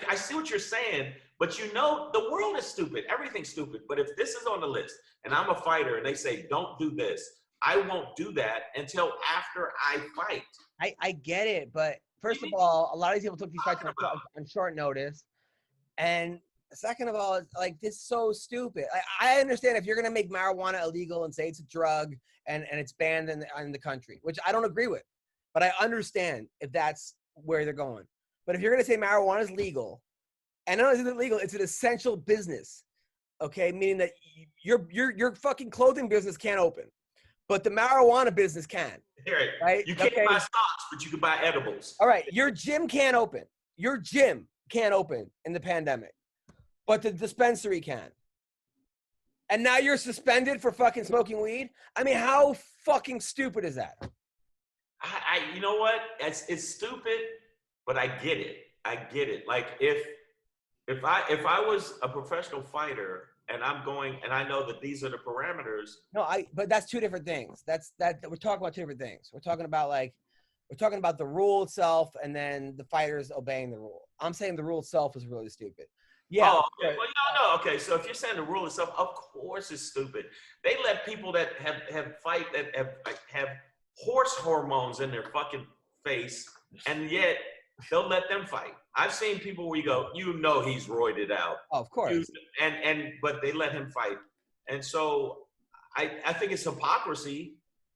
I see what you're saying, but the world is stupid. Everything's stupid. But if this is on the list and I'm a fighter and they say, don't do this, I won't do that until after I fight. I get it. But first of all, a lot of these people took these fights on short notice. And second of all, it's like, this is so stupid. I understand if you're going to make marijuana illegal and say it's a drug and it's banned in the country, which I don't agree with. But I understand if that's where they're going. But if you're going to say marijuana is legal, and not only is it legal, it's an essential business, okay? Meaning that your fucking clothing business can't open, but the marijuana business can. Right? You can't buy stocks, but you can buy edibles. All right, your gym can't open. Your gym can't open in the pandemic, but the dispensary can. And now you're suspended for fucking smoking weed? I mean, how fucking stupid is that? You know what? It's stupid. But I get it. Like if I was a professional fighter and I'm going and I know that these are the parameters. No, but that's 2 different things. We're talking about 2 different things. We're talking about like We're talking about the rule itself and then the fighters obeying the rule. I'm saying the rule itself is really stupid. Yeah. Oh, okay. Well, no. Okay, so if you're saying the rule itself, of course it's stupid. They let people that have fight that have horse hormones in their fucking face, and yet they'll let them fight. I've seen people where you go, he's roided out. Oh, of course. But they let him fight, and so I think it's hypocrisy.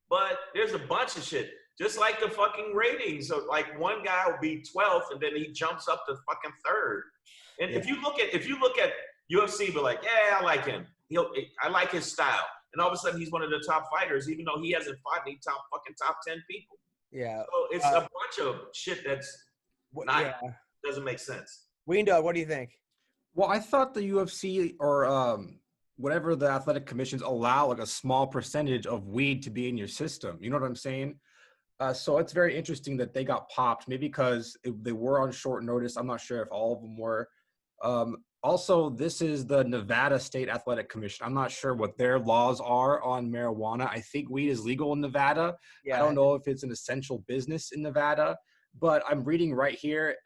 But there's a bunch of shit. Just like the fucking ratings. So like one guy will be 12th and then he jumps up to fucking 3rd. And if you look at UFC, but like, yeah, I like him. I like his style. And all of a sudden he's one of the top fighters, even though he hasn't fought any top 10 people. Yeah. So it's a bunch of shit that's doesn't make sense. Weendawg, what do you think? Well, I thought the UFC or whatever the athletic commissions allow like a small percentage of weed to be in your system. You know what I'm saying? So it's very interesting that they got popped, maybe because they were on short notice. I'm not sure if all of them were. Also, this is the Nevada State Athletic Commission. I'm not sure what their laws are on marijuana. I think weed is legal in Nevada. Yeah. I don't know if it's an essential business in Nevada, but I'm reading right here.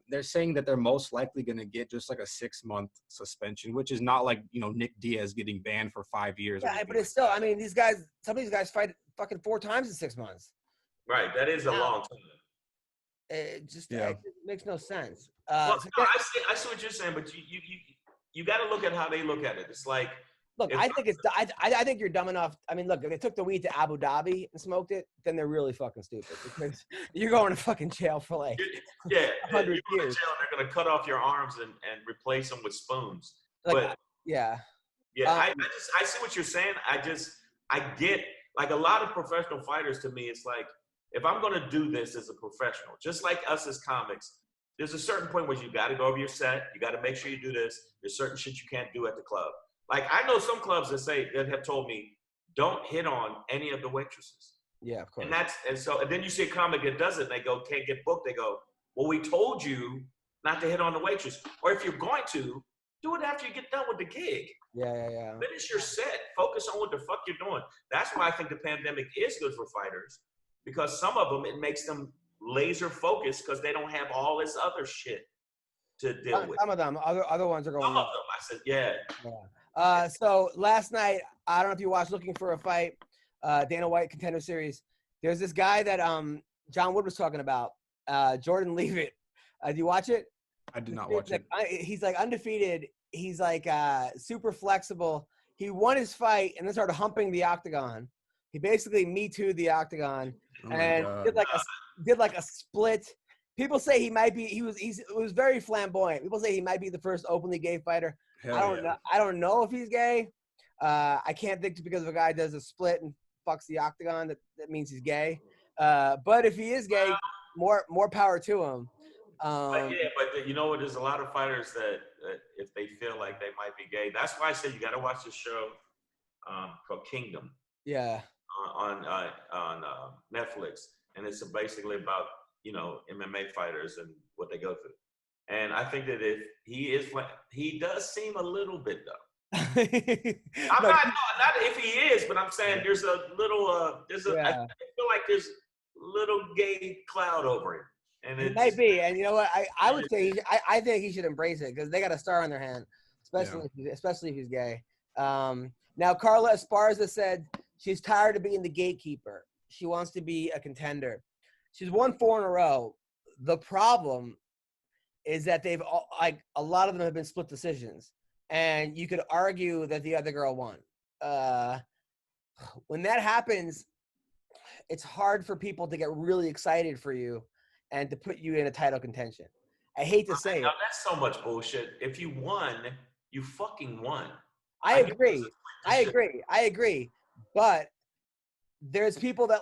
They're saying that they're most likely going to get just like a 6-month suspension, which is not like, Nick Diaz getting banned for 5 years. Yeah, but it's still, I mean, some of these guys fight fucking 4 times in 6 months. Right, that is a long time. It makes no sense. I see what you're saying, but you got to look at how they look at it. It's like, look, I think you're dumb enough. I mean, look, if they took the weed to Abu Dhabi and smoked it, then they're really fucking stupid because you're going to fucking jail for like 100 years. They're going to cut off your arms and replace them with spoons. I see what you're saying. I get like a lot of professional fighters. To me, it's like, if I'm going to do this as a professional, just like us as comics, there's a certain point where you got to go over your set. You got to make sure you do this. There's certain shit you can't do at the club. Like, I know some clubs that have told me, don't hit on any of the waitresses. Yeah, of course. And then you see a comic that does it, and they go, can't get booked. They go, well, we told you not to hit on the waitress. Or if you're going to, do it after you get done with the gig. Yeah. Finish your set. Focus on what the fuck you're doing. That's why I think the pandemic is good for fighters. Because some of them, it makes them laser focused because they don't have all this other shit to deal with. Some of them. Other ones are going. Some of them. I said, yeah. So last night, I don't know if you watched Looking for a Fight, Dana White Contender Series. There's this guy that John Wood was talking about, Jordan Leavitt. Did you watch it? I did not watch it. He's like undefeated. He's like super flexible. He won his fight and then started humping the octagon. He basically Me Too'd the octagon and did like a split. People say he might be. He was very flamboyant. People say he might be the first openly gay fighter. I don't know if he's gay. I can't think because if a guy does a split and fucks the octagon, that means he's gay. But if he is gay, more power to him. But you know what? There's a lot of fighters that if they feel like they might be gay, that's why I said you got to watch this show called Kingdom. Yeah. On Netflix, and it's basically about MMA fighters and what they go through. And I think that if he does seem a little bit though. I'm not if he is, but I'm saying there's a little I feel like there's a little gay cloud over him. And it might be, and you know what? I would say I think he should embrace it because they got a star on their hand, especially if he's gay. Now Carla Esparza said she's tired of being the gatekeeper. She wants to be a contender. She's won 4 in a row. The problem is that they've a lot of them have been split decisions, and you could argue that the other girl won. When that happens, it's hard for people to get really excited for you and to put you in a title contention. I hate to say it. That's so much bullshit. If you won, you fucking won. I agree. But there's people that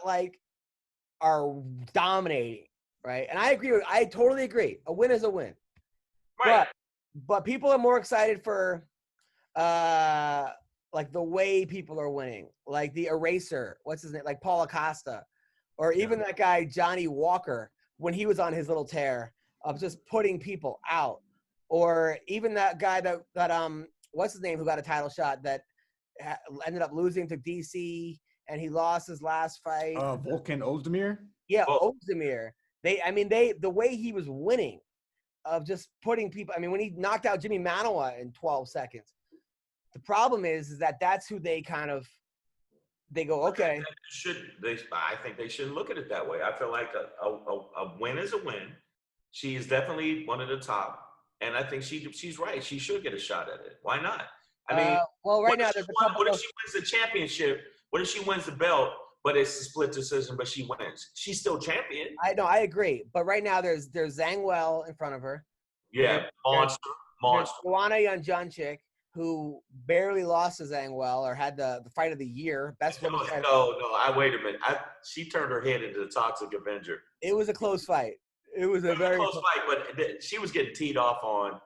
are dominating, right? And I totally agree. A win is a win. Right. But people are more excited for the way people are winning. Like the eraser, what's his name? Like Paul Acosta. Or even that guy Johnny Walker when he was on his little tear of just putting people out. Or even that guy that what's his name who got a title shot that ended up losing to DC and he lost his last fight. Volkan Ozdemir? Yeah, Oh. Ozdemir. The way he was winning, of just putting people. I mean, when he knocked out Jimmy Manoa in 12 seconds, the problem is that that's who they kind of. They go, okay. I think they shouldn't look at it that way. I feel like a win is a win. She is definitely one of the top, and I think she's right. She should get a shot at it. Why not? I mean, well, right now there's a couple. What if she wins the championship? What if she wins the belt, but it's a split decision, but she wins? She's still champion. I agree, but right now there's Zhang in front of her. Yeah, monster. Joanna Jędrzejczyk, who barely lost to Zhang or had the fight of the year, best women's fight. No, wait a minute. She turned her head into the Toxic Avenger. It was a close fight. It was a very close fight, but she was getting teed off on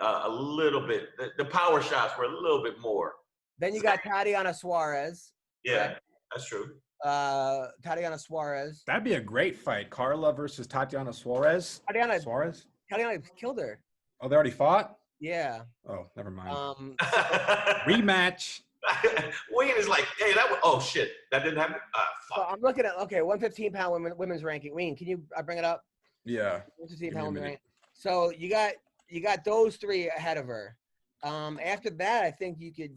a little bit. The power shots were a little bit more. Then you got Tatiana Suarez. Yeah, right? That's true. Tatiana Suarez. That'd be a great fight. Carla versus Tatiana Suarez. Tatiana killed her. Oh, they already fought? Yeah. Oh, never mind. Rematch. Wayne is like, hey, oh shit, that didn't happen. Fuck. So I'm looking at 115-pound women's ranking. Wayne, can you bring it up? Yeah. 115-pound women's ranking. So you got those three ahead of her. After that, I think you could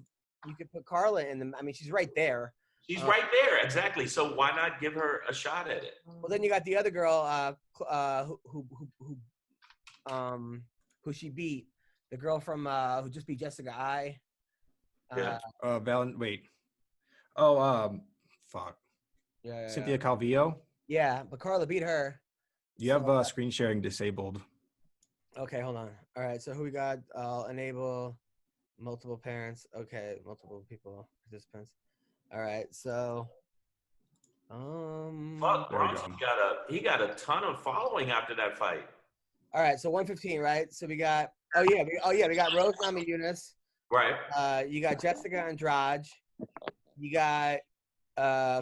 put Carla in them. I mean, she's right there. She's right there, exactly. So why not give her a shot at it? Well, then you got the other girl who she beat, the girl from who just beat Jessica Ai. Wait. Oh, fuck. Yeah. Cynthia Calvillo. Yeah, but Carla beat her. You have screen sharing disabled. Okay, hold on. All right, so who we got? Enable multiple parents. Okay, multiple people, participants. All right, so Fuck, Bronson he got a ton of following after that fight. All right, so 115, right? So we got we got Rose Namajunas. Right. You got Jessica Andrade. You got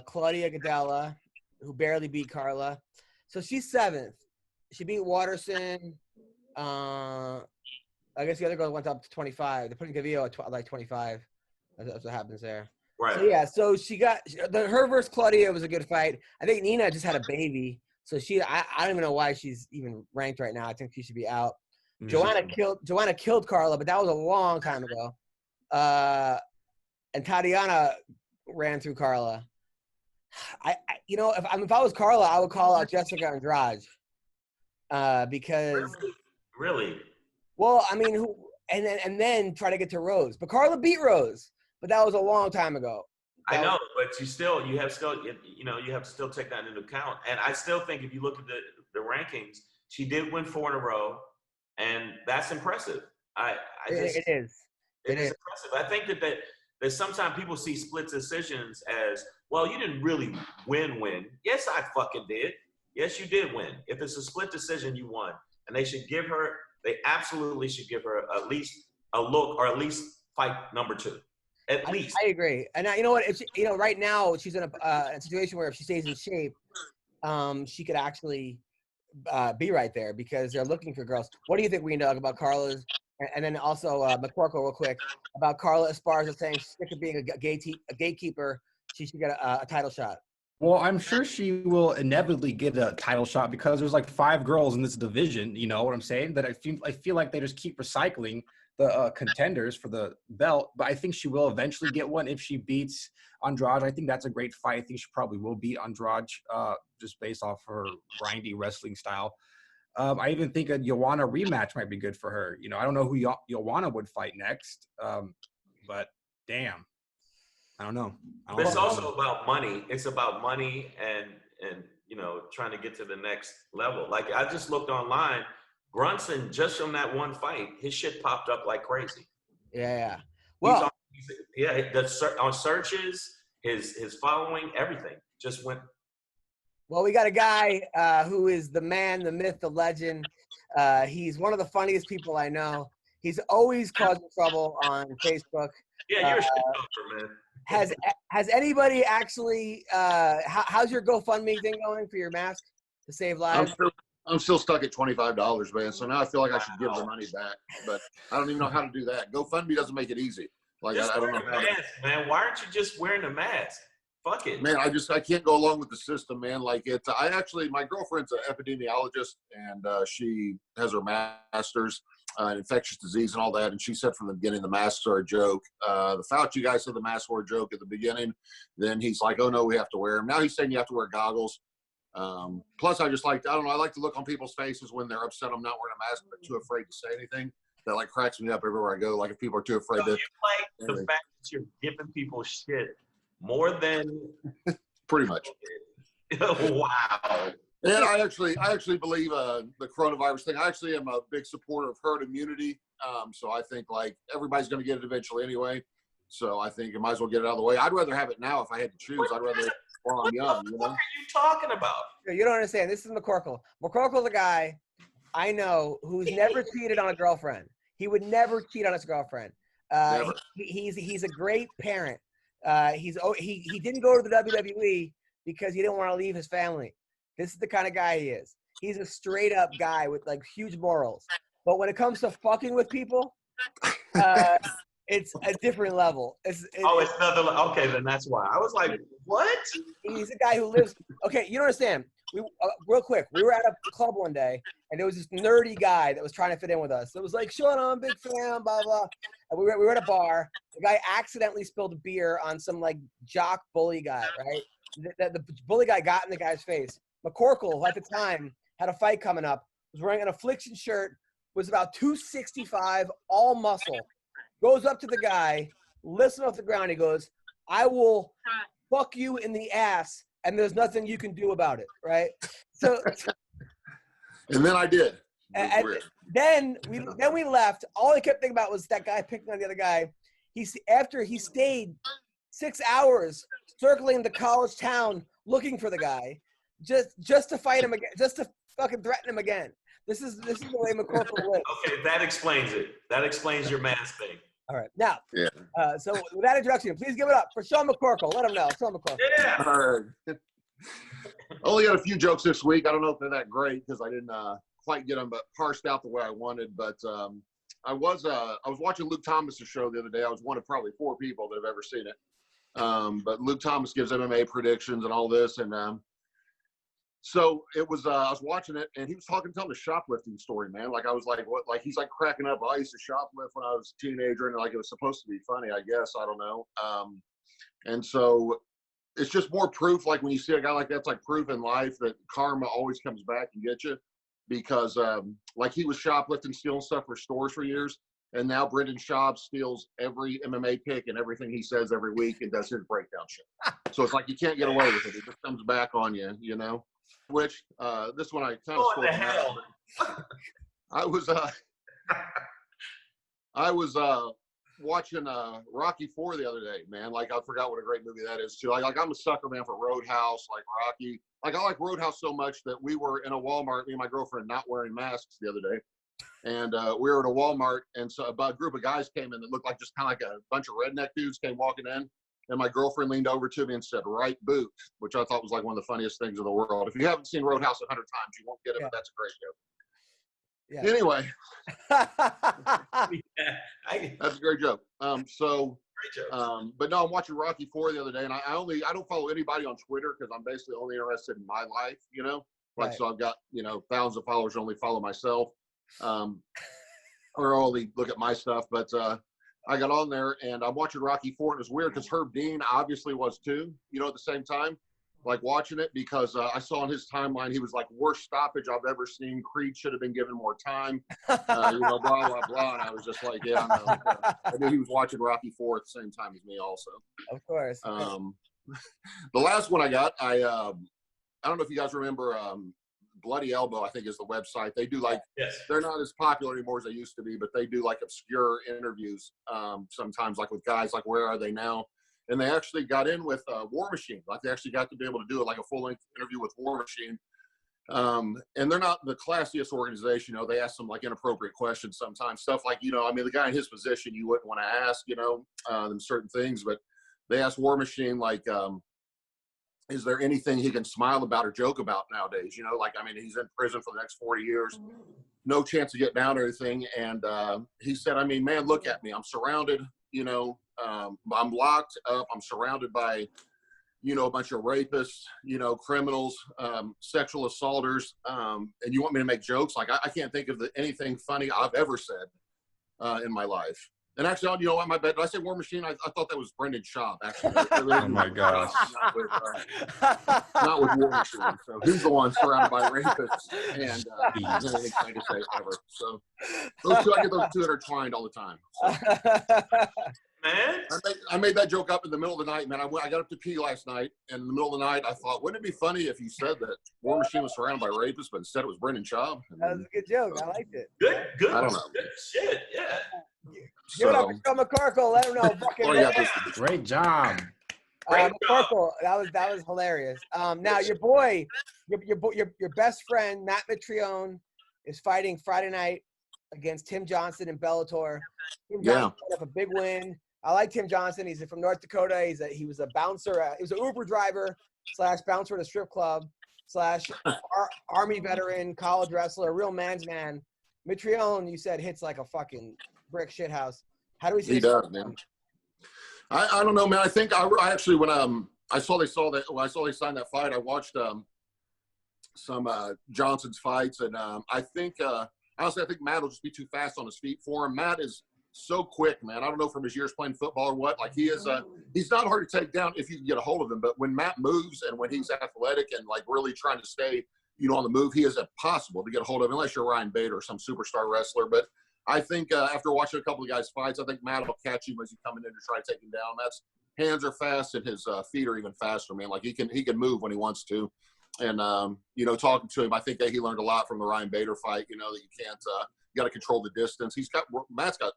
Claudia Gadelha, who barely beat Carla. So she's 7th. She beat Waterson. I guess the other girl went up to 25. They're putting Gavillo at like 25. That's what happens there. Right. So yeah, so she got her versus Claudia was a good fight. I think Nina just had a baby, so I don't even know why she's even ranked right now. I think she should be out. Mm-hmm. Joanna killed Carla, but that was a long time ago. And Tatiana ran through Carla. If I was Carla, I would call out Jessica Andrade. Because really. Well, I mean, and then try to get to Rose, but Carla beat Rose, but that was a long time ago. I know, but you have to still take that into account. And I still think if you look at the rankings, she did win 4 in a row, and that's impressive. It is impressive. I think that sometimes people see split decisions as, well, you didn't really win. Yes, I fucking did. Yes, you did win. If it's a split decision, you won. And they absolutely should give her at least a look, or at least fight number 2. At least. I agree. And you know what? If right now she's in a situation where if she stays in shape, she could actually be right there because they're looking for girls. What do you think, Weendawg, about Carla's? And then also McCorkle, real quick, about Carla Esparza saying she's sick of being a gatekeeper. She should get a title shot. Well, I'm sure she will inevitably get a title shot because there's like 5 girls in this division. You know what I'm saying? That I feel like they just keep recycling the contenders for the belt. But I think she will eventually get one if she beats Andrade. I think that's a great fight. I think she probably will beat Andrade just based off her grindy wrestling style. I even think a Joanna rematch might be good for her. You know, I don't know who Joanna would fight next, but damn. I don't know. But it's also about money. It's about money and trying to get to the next level. Like I just looked online, Brunson, just from that one fight, his shit popped up like crazy. Yeah. Well, on searches, his following, everything just went. Well, we got a guy who is the man, the myth, the legend. He's one of the funniest people I know. He's always causing trouble on Facebook. Yeah, you're a shit talker, man. Has anybody actually? How's your GoFundMe thing going for your mask to save lives? I'm still stuck at $25, man. So now I feel like I should give the money back, but I don't even know how to do that. GoFundMe doesn't make it easy. Like I don't know how. Man, why aren't you just wearing a mask? Fuck it. Man, I can't go along with the system, man. Like my girlfriend's an epidemiologist, and she has her master's in infectious disease and all that. And she said from the beginning the masks are a joke. The Fauci guy said the masks were a joke at the beginning. Then he's like, oh no, we have to wear them. Now he's saying you have to wear goggles. Plus, I don't know. I like to look on people's faces when they're upset I'm not wearing a mask, but too afraid to say anything. That like cracks me up everywhere I go. Like if people are too afraid to. You like the fact that you're giving people shit more than pretty much. Wow. And I actually believe the coronavirus thing. I actually am a big supporter of herd immunity. So I think like everybody's going to get it eventually anyway. So I think you might as well get it out of the way. I'd rather have it now if I had to choose. I'd rather while I'm young. What are you talking about? You don't understand. This is McCorkle. McCorkle's a guy I know who's never cheated on a girlfriend. He would never cheat on his girlfriend. He's a great parent. He didn't go to the WWE because he didn't want to leave his family. This is the kind of guy he is. He's a straight up guy with like huge morals. But when it comes to fucking with people, it's a different level. It's another. Okay, then that's why. I was like, what? He's a guy who lives. Okay, you don't understand. Real quick, we were at a club one day, and there was this nerdy guy that was trying to fit in with us. It was like, Sean, I'm a big fan, blah, blah. And we were at a bar. The guy accidentally spilled beer on some, like, jock bully guy, right? The bully guy got in the guy's face. McCorkle, at the time, had a fight coming up, was wearing an Affliction shirt, was about 265, all muscle. Goes up to the guy, lifts him off the ground. He goes, I will fuck you in the ass, and there's nothing you can do about it, right? So, and then I did. And then we left. All I kept thinking about was that guy picking on the other guy. After he stayed 6 hours circling the college town looking for the guy, just to fight him again, just to fucking threaten him again. This is the way McCorkle lives. Okay, that explains it. That explains your mask thing. All right, now, yeah. So with that introduction, please give it up for Sean McCorkle. Let him know. Sean McCorkle. Yeah. All right. I only got a few jokes this week. I don't know if they're that great because I didn't quite get them parsed out the way I wanted. But I was watching Luke Thomas's show the other day. I was one of probably 4 people that have ever seen it. But Luke Thomas gives MMA predictions and all this, and so it was. I was watching it, and he was telling a shoplifting story, man. Like I was like, what? Like he's like cracking up. I used to shoplift when I was a teenager, and like it was supposed to be funny, I guess. I don't know. And so it's just more proof. Like when you see a guy like that, it's like proof in life that karma always comes back and gets you. Because like he was shoplifting, stealing stuff for stores for years, and now Brendan Schaub steals every MMA pick and everything he says every week and does his breakdown shit. So it's like you can't get away with it. It just comes back on you, you know. Which this one I kind of what the hell? I was watching Rocky IV the other day, man. Like I forgot what a great movie that is too. Like I'm a sucker, man, for Roadhouse, like Rocky. Like I like Roadhouse so much that we were in a Walmart, me and my girlfriend, not wearing masks the other day. And we were at a Walmart, and so a group of guys came in that looked like just kind of like a bunch of redneck dudes came walking in. And my girlfriend leaned over to me and said, "Right boot," which I thought was like one of the funniest things in the world. If you haven't seen Roadhouse 100 times, you won't get it, but that's a great joke. Yeah. Anyway. That's a great joke. Great joke. But no, I'm watching Rocky IV the other day, and I don't follow anybody on Twitter because I'm basically only interested in my life, you know? Like, right. So I've got, thousands of followers, only follow myself. Or only look at my stuff, but I got on there and I'm watching Rocky IV, and it was weird because Herb Dean obviously was too, at the same time, like watching it because I saw on his timeline, he was like, worst stoppage I've ever seen. Creed should have been given more time, blah, blah, blah. And I was just like, yeah, I know. I knew he was watching Rocky IV at the same time as me also. Of course. The last one I got, I don't know if you guys remember Bloody Elbow, I think is the website. They do like, yes. They're not as popular anymore as they used to be, but they do like obscure interviews sometimes, like with guys like Where Are They Now? And they actually got in with War Machine. Like they actually got to be able to do it like a full-length interview with War Machine. And they're not the classiest organization. They ask some like inappropriate questions sometimes. Stuff like, the guy in his position, you wouldn't want to ask, them certain things. But they asked War Machine, like, is there anything he can smile about or joke about nowadays? He's in prison for the next 40 years, no chance to get down or anything. And he said, man, look at me. I'm surrounded, I'm locked up. I'm surrounded by a bunch of rapists, criminals, sexual assaulters, and you want me to make jokes? Like, I can't think of anything funny I've ever said in my life. And actually, you know what, my bad. Did I say War Machine? I thought that was Brendan Schaub, actually. Oh, my gosh. Not with War Machine. So he's the one surrounded by rapists and anything I can say ever. So I get those two intertwined all the time. So. Man, I made that joke up in the middle of the night, man. I got up to pee last night, and in the middle of the night, I thought, wouldn't it be funny if you said that War Machine was surrounded by rapists, but instead it was Brendan Schaub? That was a good joke. I liked it. Good. I don't know. Good shit. Yeah. Give it up to Jon McCorkle. Let him know. Great job. McCorkle, that was hilarious. Now your boy, your best friend Matt Mitrione is fighting Friday night against Tim Johnson in Bellator. Tim Johnson had a big win. I like Tim Johnson. He's from North Dakota. He was a bouncer. He was an Uber driver / bouncer at a strip club / Army veteran, college wrestler, real man's man. Mitrione, you said, hits like a fucking brick shit house. How do we see? He does, man. I don't know, man. I think I actually, when I saw they signed that fight, I watched some Johnson's fights, and I think honestly, I think Matt will just be too fast on his feet for him. Matt is so quick, man. I don't know from his years playing football or what. Like, he is he's not hard to take down if you can get a hold of him. But when Matt moves and when he's athletic and like really trying to stay, on the move, he is impossible to get a hold of unless you're Ryan Bader or some superstar wrestler. But I think after watching a couple of guys' fights, I think Matt will catch him as he's coming in to try to take him down. Matt's hands are fast and his feet are even faster, man. Like, he can move when he wants to. And, talking to him, I think that he learned a lot from the Ryan Bader fight, that you can't you got to control the distance. Matt's got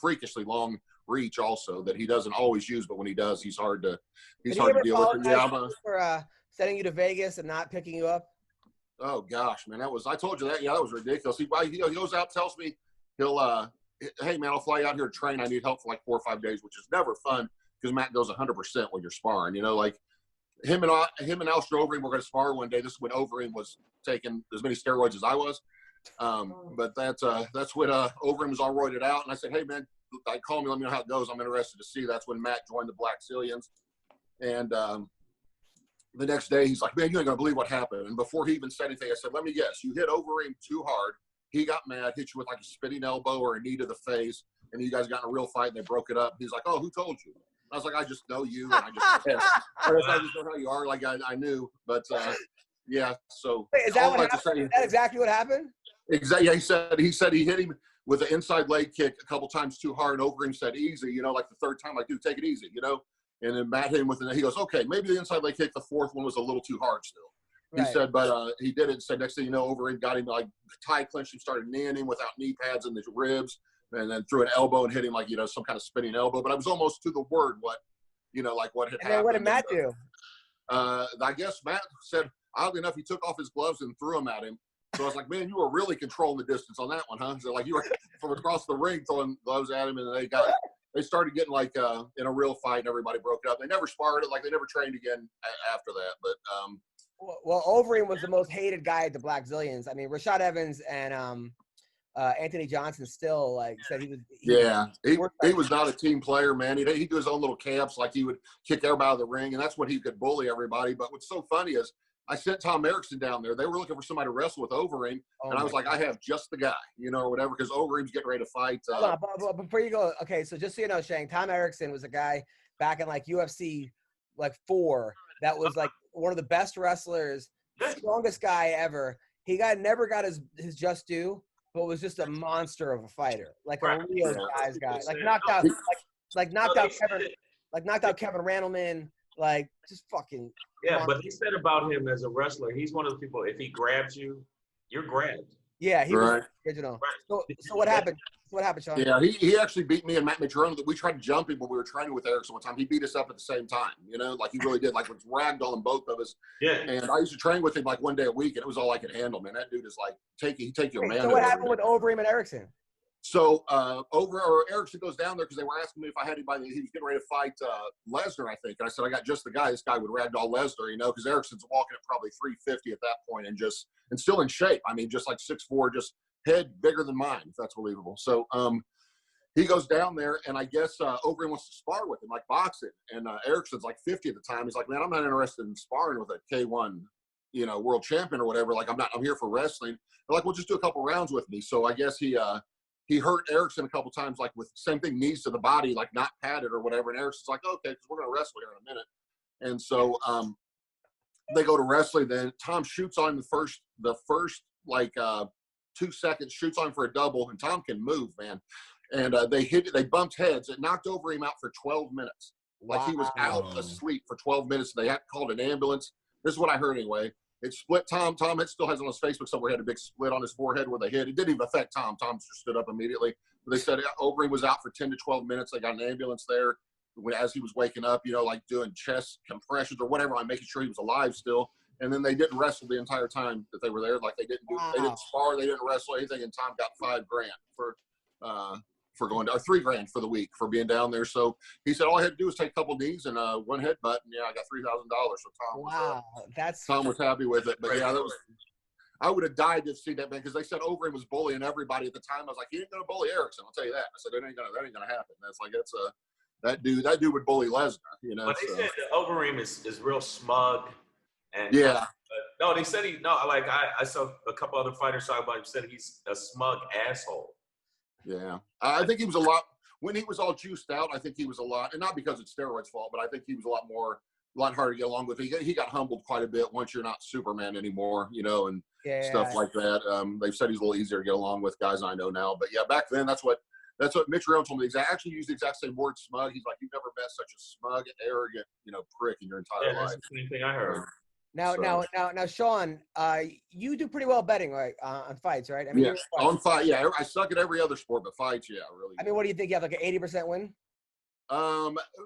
freakishly long reach also that he doesn't always use, but when he does, he's hard to deal with. For sending you to Vegas and not picking you up? Oh gosh, man, I told you that. Yeah, that was ridiculous. He goes out, tells me hey man, I'll fly out here to train. I need help for like 4 or 5 days, which is never fun because Matt goes 100% when you're sparring. like him and Alistair Overeem were going to spar one day. This is when Overeem was taking as many steroids as I was. But that's when Overeem was all roided out, and I said, hey man, call me, let me know how it goes. I'm interested to see. That's when Matt joined the Black Zillions, and the next day he's like, man, you ain't gonna believe what happened. And before he even said anything, I said, let me guess, you hit Overeem too hard. He got mad, hit you with like a spinning elbow or a knee to the face, and you guys got in a real fight and they broke it up. He's like, oh, who told you? I was like, I just know you, and I just know how you are. Like, I knew, but yeah. So wait, is that what happened? Is that exactly what happened? Exactly. Yeah, he said he hit him with an inside leg kick a couple times too hard. Overeem said easy, like the third time, like, dude, take it easy, And then Matt hit him with it. He goes, okay, maybe the inside leg kick, the fourth one was a little too hard still. He said, but he did it. Said next thing you know, Overeem got him like tie clinched him, started kneeing him without knee pads in the ribs, and then threw an elbow and hit him like some kind of spinning elbow. But I was almost to the word what what had happened. And what did Matt do? I guess Matt said, oddly enough, he took off his gloves and threw them at him. So I was like, man, you were really controlling the distance on that one, huh? So like you were from across the ring throwing gloves at him, and they started getting like in a real fight, and everybody broke up. They never sparred it, like they never trained again after that. But well, Overeem was the most hated guy at the Black Zillions. I mean, Rashad Evans and Anthony Johnson still like said he was not a team player, man. He'd do his own little camps, like he would kick everybody out of the ring, and that's when he could bully everybody. But what's so funny is I sent Tom Erickson down there. They were looking for somebody to wrestle with Overeem, and I was like, I have just the guy, or whatever, because Overeem's getting ready to fight. But before you go, okay, so just so you know, Shang, Tom Erickson was a guy back in like UFC 4 that was like one of the best wrestlers, strongest guy ever. He never got his just due, but was just a monster of a fighter, like a real guy's guy. Like knocked out Kevin Randleman, like just fucking. Yeah, monster. But he said about him as a wrestler, he's one of the people, if he grabs you, you're grabbed. Yeah, he was original. Right. So what happened? What happened, Sean? Yeah, he actually beat me and Matt Mitrione. We tried to jump him when we were training with Erickson one time. He beat us up at the same time, like he really did. Like, was ragdolling both of us. Yeah. And I used to train with him like one day a week, and it was all I could handle, man. That dude is like, take your man. So what happened with Overeem and Erickson? So Erickson goes down there because they were asking me if I had anybody. He was getting ready to fight Lesnar, I think. And I said, I got just the guy. This guy would ragdoll Lesnar, because Erickson's walking at probably 350 at that point and still in shape. I mean, just like 6'4", just head bigger than mine, if that's believable. So he goes down there, and I guess Overeem wants to spar with him, like boxing. And Erickson's like 50 at the time. He's like, man, I'm not interested in sparring with a K1, world champion or whatever. Like, I'm here for wrestling. They're like, well, just do a couple rounds with me. So I guess he hurt Erickson a couple times, like with same thing, knees to the body, like not padded or whatever. And Erickson's like, okay, because we're going to wrestle here in a minute. And so they go to wrestling. Then Tom shoots on the first 2 seconds, shoots on for a double, and Tom can move, man. And they bumped heads. It knocked Overeem out for 12 minutes. Like, he was out asleep for 12 minutes. They had called an ambulance. This is what I heard anyway. It split Tom. Tom still has on his Facebook somewhere, he had a big split on his forehead where they hit. It didn't even affect Tom. Tom just stood up immediately. But they said Overeem was out for 10 to 12 minutes. They got an ambulance there as he was waking up, like doing chest compressions or whatever, I'm making sure he was alive still. And then they didn't wrestle the entire time that they were there. Like, they didn't spar, they didn't wrestle anything. And Tom got $5,000 for going to, or $3,000 for the week for being down there. So he said all I had to do was take a couple knees and one headbutt, and I got $3,000. So Tom was happy with it. But I would have died to see that, man, because they said Overeem was bullying everybody at the time. I was like, he ain't gonna bully Erickson, I'll tell you that. I said that ain't gonna happen. That dude would bully Lesnar, But they said that Overeem is real smug. And yeah. No, they said I saw a couple other fighters talk about him, said he's a smug asshole. Yeah. I think he was a lot, when he was all juiced out, I think he was a lot, and not because it's steroids' fault, but I think he was a lot harder to get along with. He got humbled quite a bit once you're not Superman anymore, and stuff like that. They've said he's a little easier to get along with, guys I know now. But yeah, back then, that's what Mitch Rowan told me. Actually used the exact same word, smug. He's like, you've never met such a smug, arrogant, prick in your entire life. That's the same thing I heard. Now, Sean, you do pretty well betting, right, on fights, right? I mean, on fight, yeah. I suck at every other sport, but fights, yeah, really. I mean, what do you think? You have like an 80% win?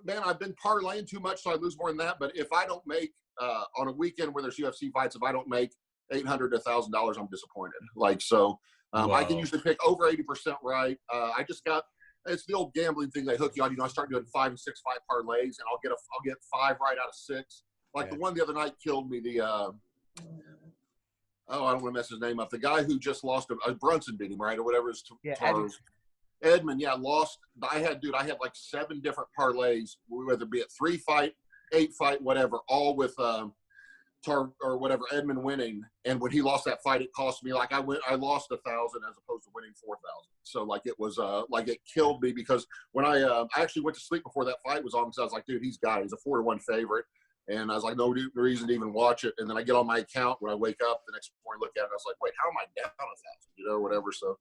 Man, I've been parlaying too much, so I lose more than that. But if I don't make on a weekend where there's UFC fights, if I don't make $800 to $1,000, I'm disappointed. Like, so I can usually pick over 80% right. I just got. It's the old gambling thing they hook you on. I start doing 5 and 6 fight parlays, and I'll get 5 right out of 6. Like the one the other night killed me. I don't want to mess his name up. The guy who just lost Brunson beat him, right, or whatever. Edmund, lost. I had like 7 different parlays, whether it be a 3 fight, 8 fight, whatever, all with Edmund winning. And when he lost that fight, it cost me I lost 1,000 as opposed to winning 4,000. So it was it killed me, because when I actually went to sleep before that fight was on, because I was like, dude, he's got it. He's a 4-1 favorite. And I was like, no reason to even watch it. And then I get on my account when I wake up the next morning, look at it, and I was like, wait, how am I down 1,000? Or whatever. So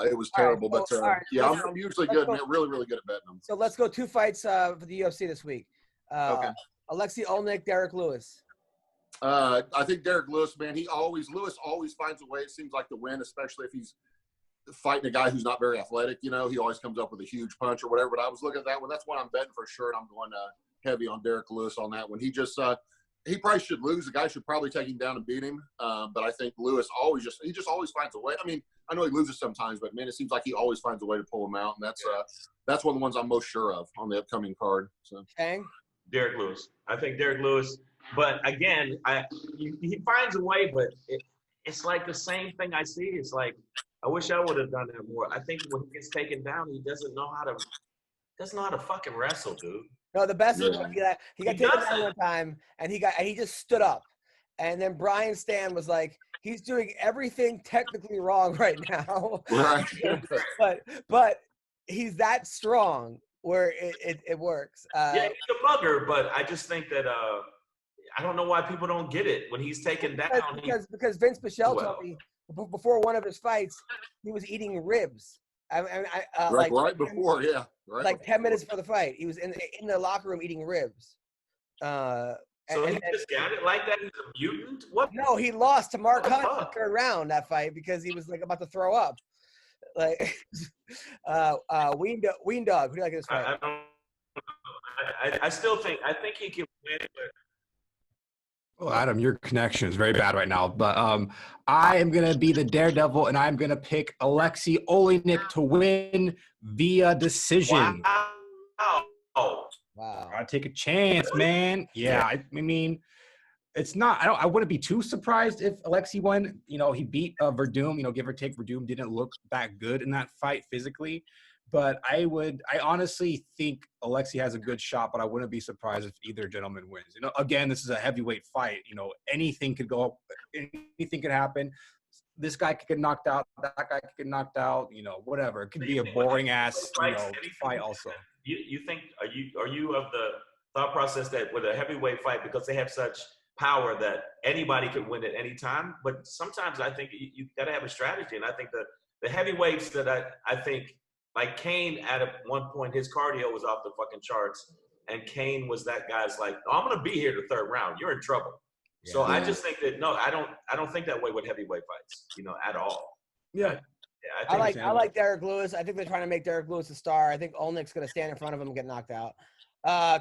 it was terrible. I'm usually good, man. Really, really good at betting them. So let's go 2 fights for the UFC this week. Okay. Alexi Oleinik, Derek Lewis. I think Derek Lewis, man, Lewis always finds a way, it seems like, to win, especially if he's fighting a guy who's not very athletic. He always comes up with a huge punch or whatever. But I was looking at that one. That's one I'm betting for sure, and I'm going heavy on Derek Lewis on that one. He probably should lose. The guy should probably take him down and beat him. But I think Lewis always finds a way. I mean, I know he loses sometimes, but man, it seems like he always finds a way to pull him out. And that's one of the ones I'm most sure of on the upcoming card. So Shang? Derek Lewis. I think Derek Lewis. But again, he finds a way, but it's like the same thing I see. It's like, I wish I would have done that more. I think when he gets taken down, he doesn't know how to fucking wrestle, dude. No, the best is he got taken down one time, and he just stood up, and then Brian Stan was like, he's doing everything technically wrong right now, right? but he's that strong where it works. Yeah, he's a bugger, but I just think that I don't know why people don't get it when he's taken down. Because Vince Pichel told me before one of his fights, he was eating ribs. Right before 10 minutes before the fight, he was in the locker room eating ribs. So he just got it like that? He's a mutant? What? No, he lost to Mark Hunt in the 3rd round that fight because he was about to throw up. Like Weendawg, who do you like in this fight? I still think he can win, but. Oh, Adam, your connection is very bad right now. But I am going to be the daredevil, and I'm going to pick Alexi Oleinik to win via decision. Wow. I take a chance, man. Yeah, I mean, it's not – I wouldn't be too surprised if Alexi won. He beat Verdum. Give or take, Verdum didn't look that good in that fight physically. But I honestly think Alexi has a good shot, but I wouldn't be surprised if either gentleman wins. You know, again, this is a heavyweight fight. You know, anything could go up, anything could happen. This guy could get knocked out. That guy could get knocked out. You know, whatever. It could be a boring ass, fight. Also, you think are you of the thought process that with a heavyweight fight, because they have such power that anybody could win at any time? But sometimes I think you got to have a strategy, and I think the heavyweights that I think. Like Kane, at one point, his cardio was off the fucking charts, and Kane was that guy's like, oh, I'm gonna be here the third round. You're in trouble. Yeah. So I just think that I don't think that way with heavyweight fights, at all. Yeah. I like Derek Lewis. I think they're trying to make Derek Lewis a star. I think Oleinik's gonna stand in front of him and get knocked out.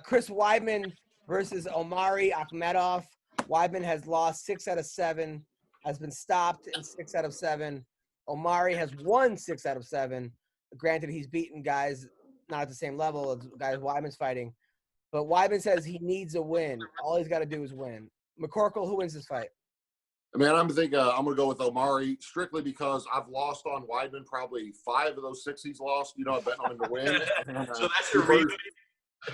Chris Weidman versus Omari Akhmedov. Weidman has lost 6 out of 7, has been stopped in 6 out of 7. Omari has won 6 out of 7. Granted, he's beaten guys not at the same level as guys Weidman's fighting. But Weidman says he needs a win. All he's got to do is win. McCorkle, who wins this fight? Man, I'm going to go with Omari strictly because I've lost on Weidman probably 5 of those 6 he's lost. I bet on him to win. So that's your reason?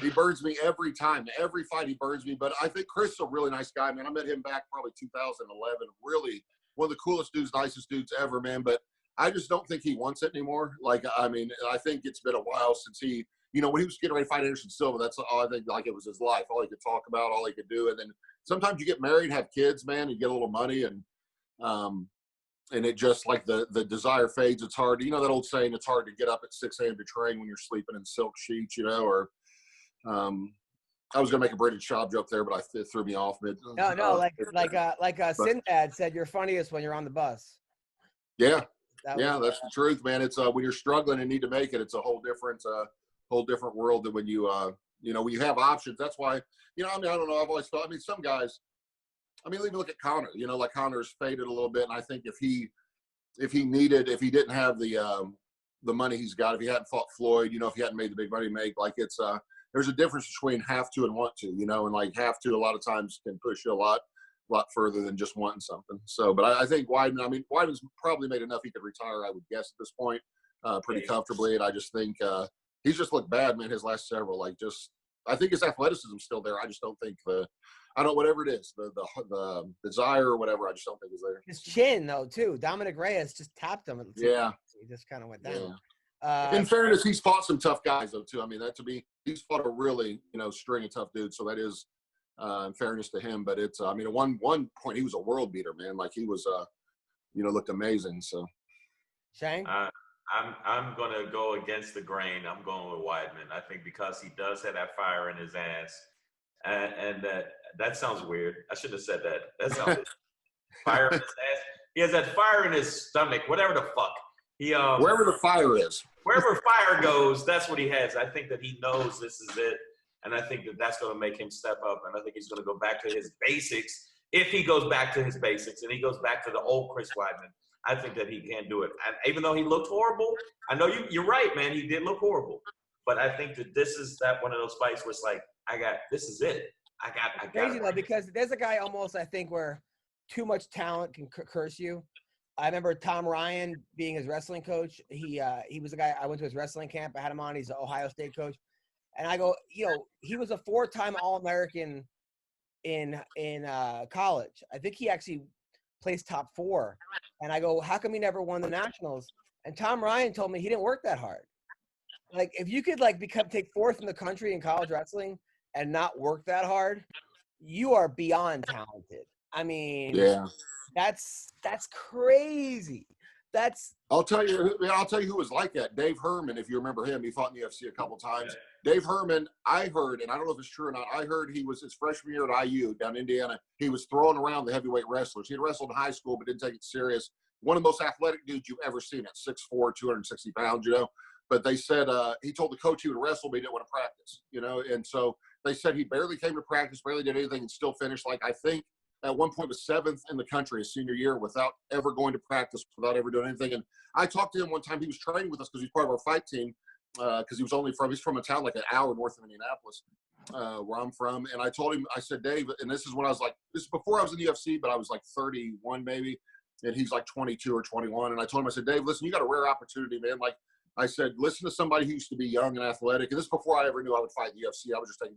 He burns me every time. Every fight he burns me. But I think Chris is a really nice guy, man. I met him back probably 2011. Really one of the coolest dudes, nicest dudes ever, man. But I just don't think he wants it anymore. I think it's been a while since he, when he was getting ready to fight Anderson Silva, that's all I think, it was his life, all he could talk about, all he could do. And then sometimes you get married, have kids, man, you get a little money, and it just, the desire fades. It's hard. That old saying, it's hard to get up at 6 a.m. to train when you're sleeping in silk sheets, or I was going to make a British Schaub joke there, but it threw me off. Sinbad said, you're funniest when you're on the bus. Yeah. That's the truth, man. It's when you're struggling and need to make it, it's a whole different world than when you when you have options. That's why, I don't know. I've always thought, some guys, even look at Conor, Conor's faded a little bit. And I think if he didn't have the money he's got, if he hadn't fought Floyd, if he hadn't made the big money make, there's a difference between have to and want to, and have to a lot of times can push you a lot further than just wanting something. So, but I think Weidman's probably made enough he could retire, I would guess, at this point, pretty comfortably. And I just think he's just looked bad, man, his last several. I think his athleticism's still there. I just don't think whatever it is, the desire or whatever, I just don't think is there. His chin, though, too. Dominic Reyes just tapped him. Yeah. He just kind of went down. Yeah. In fairness, he's fought some tough guys, though, too. He's fought a really, string of tough dudes. So that is, in fairness to him, but it's, at one point he was a world beater, man. He was, looked amazing. So, Shang, I'm gonna go against the grain. I'm going with Weidman. I think because he does have that fire in his ass, and that sounds weird. I shouldn't have said that. That sounds fire in his ass. He has that fire in his stomach. Whatever the fuck. Wherever the fire is. Wherever fire goes, that's what he has. I think that he knows this is it. And I think that that's going to make him step up. And I think he's going to go back to his basics. If he goes back to his basics and he goes back to the old Chris Weidman, I think that he can do it. And even though he looked horrible, I know you're right, man. He did look horrible. But I think that this is one of those fights where it's this is it. I got crazy though, because there's a guy almost, I think, where too much talent can curse you. I remember Tom Ryan being his wrestling coach. He was a guy, I went to his wrestling camp. I had him on. He's an Ohio State coach. And I go, he was a 4-time All-American in college. I think he actually placed top 4. And I go, how come he never won the nationals? And Tom Ryan told me he didn't work that hard. If you could take 4th in the country in college wrestling and not work that hard, you are beyond talented. Yeah, that's crazy. I'll tell you who was like that. Dave Herman, if you remember him, he fought in the UFC a couple times. Dave Herman, I heard, and I don't know if it's true or not, I heard he was his freshman year at IU down in Indiana. He was throwing around the heavyweight wrestlers. He had wrestled in high school but didn't take it serious. One of the most athletic dudes you've ever seen at 6'4", 260 pounds, But they said he told the coach he would wrestle, but he didn't want to practice, And so they said he barely came to practice, barely did anything, and still finished, I think, at one point was 7th in the country his senior year without ever going to practice, without ever doing anything. And I talked to him one time. He was training with us because he's part of our fight team because he's from a town an hour north of Indianapolis where I'm from. And I told him, I said, Dave, and this is when I was this is before I was in the UFC, but I was 31 maybe, and he's 22 or 21. And I told him, I said, Dave, listen, you got a rare opportunity, man. I said, listen to somebody who used to be young and athletic. And this is before I ever knew I would fight in the UFC. I was just taking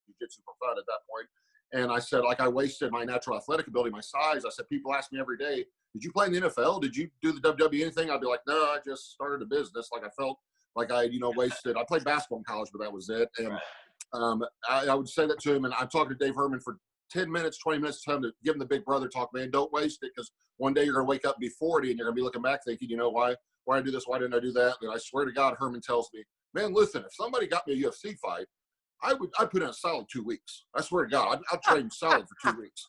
jiu-jitsu for fun at that point. And I said, like, I wasted my natural athletic ability, my size. I said, people ask me every day, did you play in the NFL? Did you do the WWE anything? I'd be like, no, I just started a business. Like, I felt like I, wasted. I played basketball in college, but that was it. And I would say that to him. And I'm talking to Dave Herman for 10 minutes, 20 minutes, time to give him the big brother talk, man. Don't waste it, because one day you're going to wake up and be 40 and you're going to be looking back thinking, why I do this? Why didn't I do that? And I swear to God, Herman tells me, man, listen, if somebody got me a UFC fight, I'd put in a solid 2 weeks. I swear to God, I'd train solid for 2 weeks.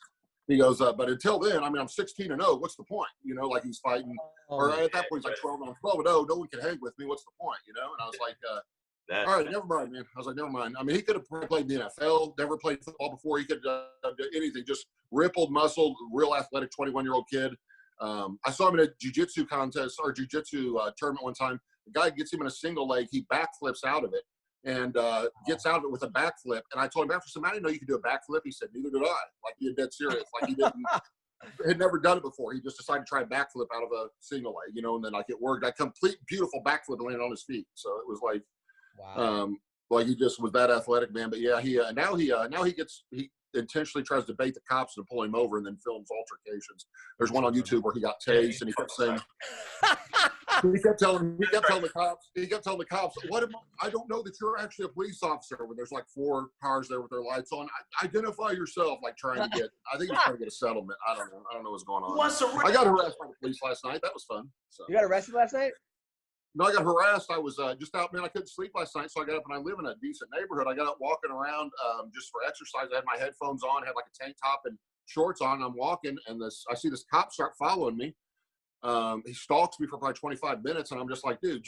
He goes, but until then, I'm 16-0. What's the point? Like he's fighting, or at that point, he's like 12-0. No one can hang with me. What's the point? And I was like, all right, never mind, man. I was like, never mind. He could have played in the NFL, never played football before. He could have done anything, just rippled, muscled, real athletic 21-year-old kid. I saw him in a jiu-jitsu contest or jiu-jitsu tournament one time. The guy gets him in a single leg. He backflips out of it and gets out of it with a backflip. And I told him after some, I didn't know you could do a backflip. He said, neither did I. Like, he was dead serious. Like, he had never done it before. He just decided to try a backflip out of a single leg, and then like it worked. A complete, beautiful backflip and landed on his feet. So it was like, wow. Like he just was that athletic, man. But yeah, he intentionally tries to bait the cops and pull him over and then films altercations. There's one on YouTube where he got tased and he kept saying, he kept telling the cops, I don't know that you're actually a police officer, when there's like 4 cars there with their lights on. Identify yourself, like trying to get, I think he's trying to get a settlement. I don't know what's going on. I got harassed by the police last night. That was fun. So. You got arrested last night? No, I got harassed. I was just out, man. I couldn't sleep last night, so I got up, and I live in a decent neighborhood. I got up walking around just for exercise. I had my headphones on, had like a tank top and shorts on. And I'm walking, and I see this cop start following me. He stalks me for probably 25 minutes, and I'm just like, dude,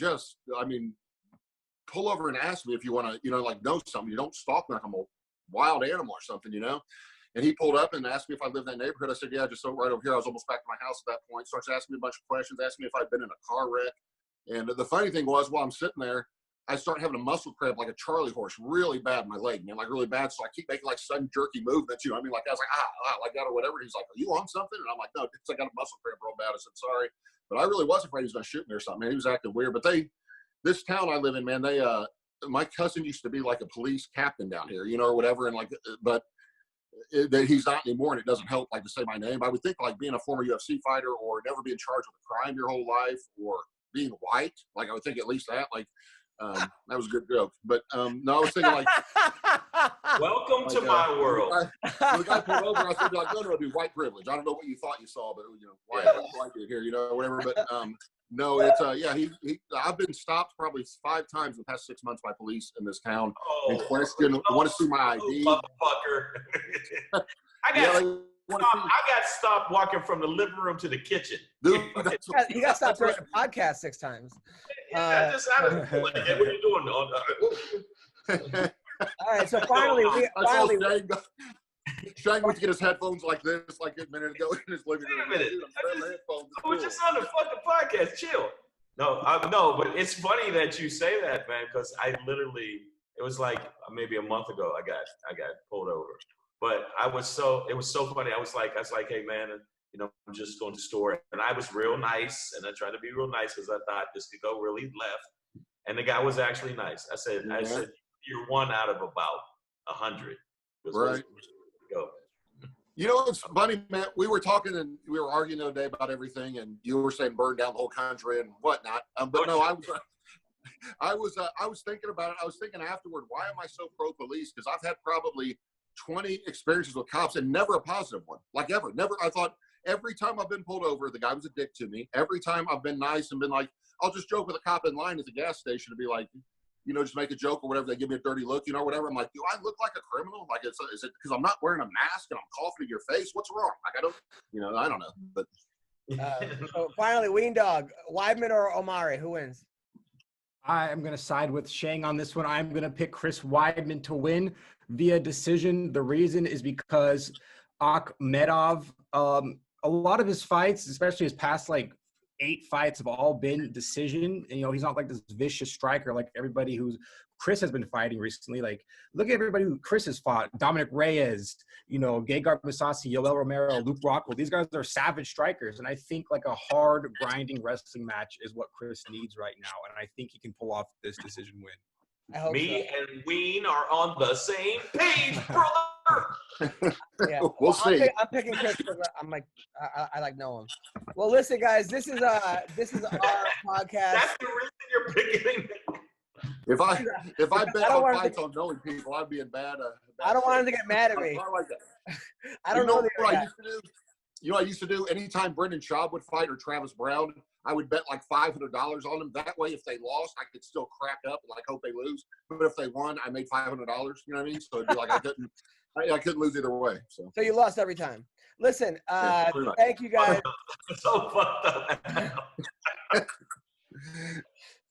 pull over and ask me if you want to, know something. You don't stalk me like I'm a wild animal or something, And he pulled up and asked me if I lived in that neighborhood. I said, yeah, just right over here. I was almost back to my house at that point. Starts asking me a bunch of questions, asking me if I'd been in a car wreck. And the funny thing was, while I'm sitting there, I start having a muscle cramp like a Charlie horse, really bad in my leg, man, like really bad. So I keep making like sudden jerky movements, I was like, like that or whatever. He's like, are you on something? And I'm like, no, I got a muscle cramp real bad. I said, sorry. But I really was afraid he was going to shoot me or something, man. He was acting weird. But this town I live in, man, my cousin used to be like a police captain down here, or whatever. And but he's not anymore, and it doesn't help like to say my name. I would think like being a former UFC fighter or never being charged with a crime your whole life or being white, like I would think at least that, that was a good joke. But no, I was thinking like, welcome to my world. When the guy pulled over, I said, like, no, dude, white privilege. I don't know what you thought you saw, but white here, whatever. But no, it's I've been stopped probably 5 times in the past 6 months by police in this town and questioned, want to see my ID. Motherfucker. I got stopped walking from the living room to the kitchen. Dude, he got stopped during the podcast 6 times. I just what are you doing? All right, so finally, Shang went to get his headphones like this, like a minute ago in his living room. Wait a minute. I was just on the fucking podcast. Chill. No, but it's funny that you say that, man, because it was like maybe a month ago I got pulled over. But it was so funny. I was like, hey man, I'm just going to the store, and I was real nice, and I tried to be real nice because I thought this could go really left. And the guy was actually nice. I said, you're 1 out of about 100. Right. Go. It's funny, man. We were talking and we were arguing the other day about everything, and you were saying burn down the whole country and whatnot. But no, I was thinking about it. I was thinking afterward, why am I so pro police? Because I've had probably 20 experiences with cops and never a positive one, like ever. Never. I thought every time I've been pulled over, the guy was a dick to me. Every time I've been nice and been like, I'll just joke with a cop in line at the gas station and be like, just make a joke or whatever. They give me a dirty look, whatever. I'm like, do I look like a criminal? Like, is it because I'm not wearing a mask and I'm coughing in your face? What's wrong? Like, I don't know. But so finally, Weendawg, Weidman or Omari, who wins? I'm going to side with Shang on this one. I'm going to pick Chris Weidman to win via decision. The reason is because Akhmedov, a lot of his fights, especially his past 8 fights have all been decision. And, he's not like this vicious striker like everybody who's Chris has been fighting recently. Like, look at everybody who Chris has fought. Dominic Reyes, Gegard Mousasi, Yoel Romero, Luke Rockwell. These guys are savage strikers. And I think like a hard grinding wrestling match is what Chris needs right now. And I think he can pull off this decision win. Me and Ween are on the same page, brother. Yeah, we'll see. I'm picking Chris because I'm like I like know him. Well, listen, guys, this is our podcast. That's the reason you're picking. If I bet on fights on knowing people, I'd be in bad. I don't want him to get mad at me. I like that. I don't know what I used to do. I used to do anytime Brendan Schaub would fight or Travis Brown, I would bet like $500 on them. That way, if they lost, I could still crack up and like hope they lose. But if they won, I made $500. You know what I mean? So it'd be like I couldn't lose either way. So you lost every time. Listen, thank you guys. So fucked up.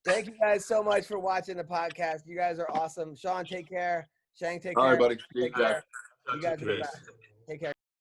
Thank you guys so much for watching the podcast. You guys are awesome. Sean, take care. Shang, take care. All right, buddy. Take care. You guys are the best. Take care.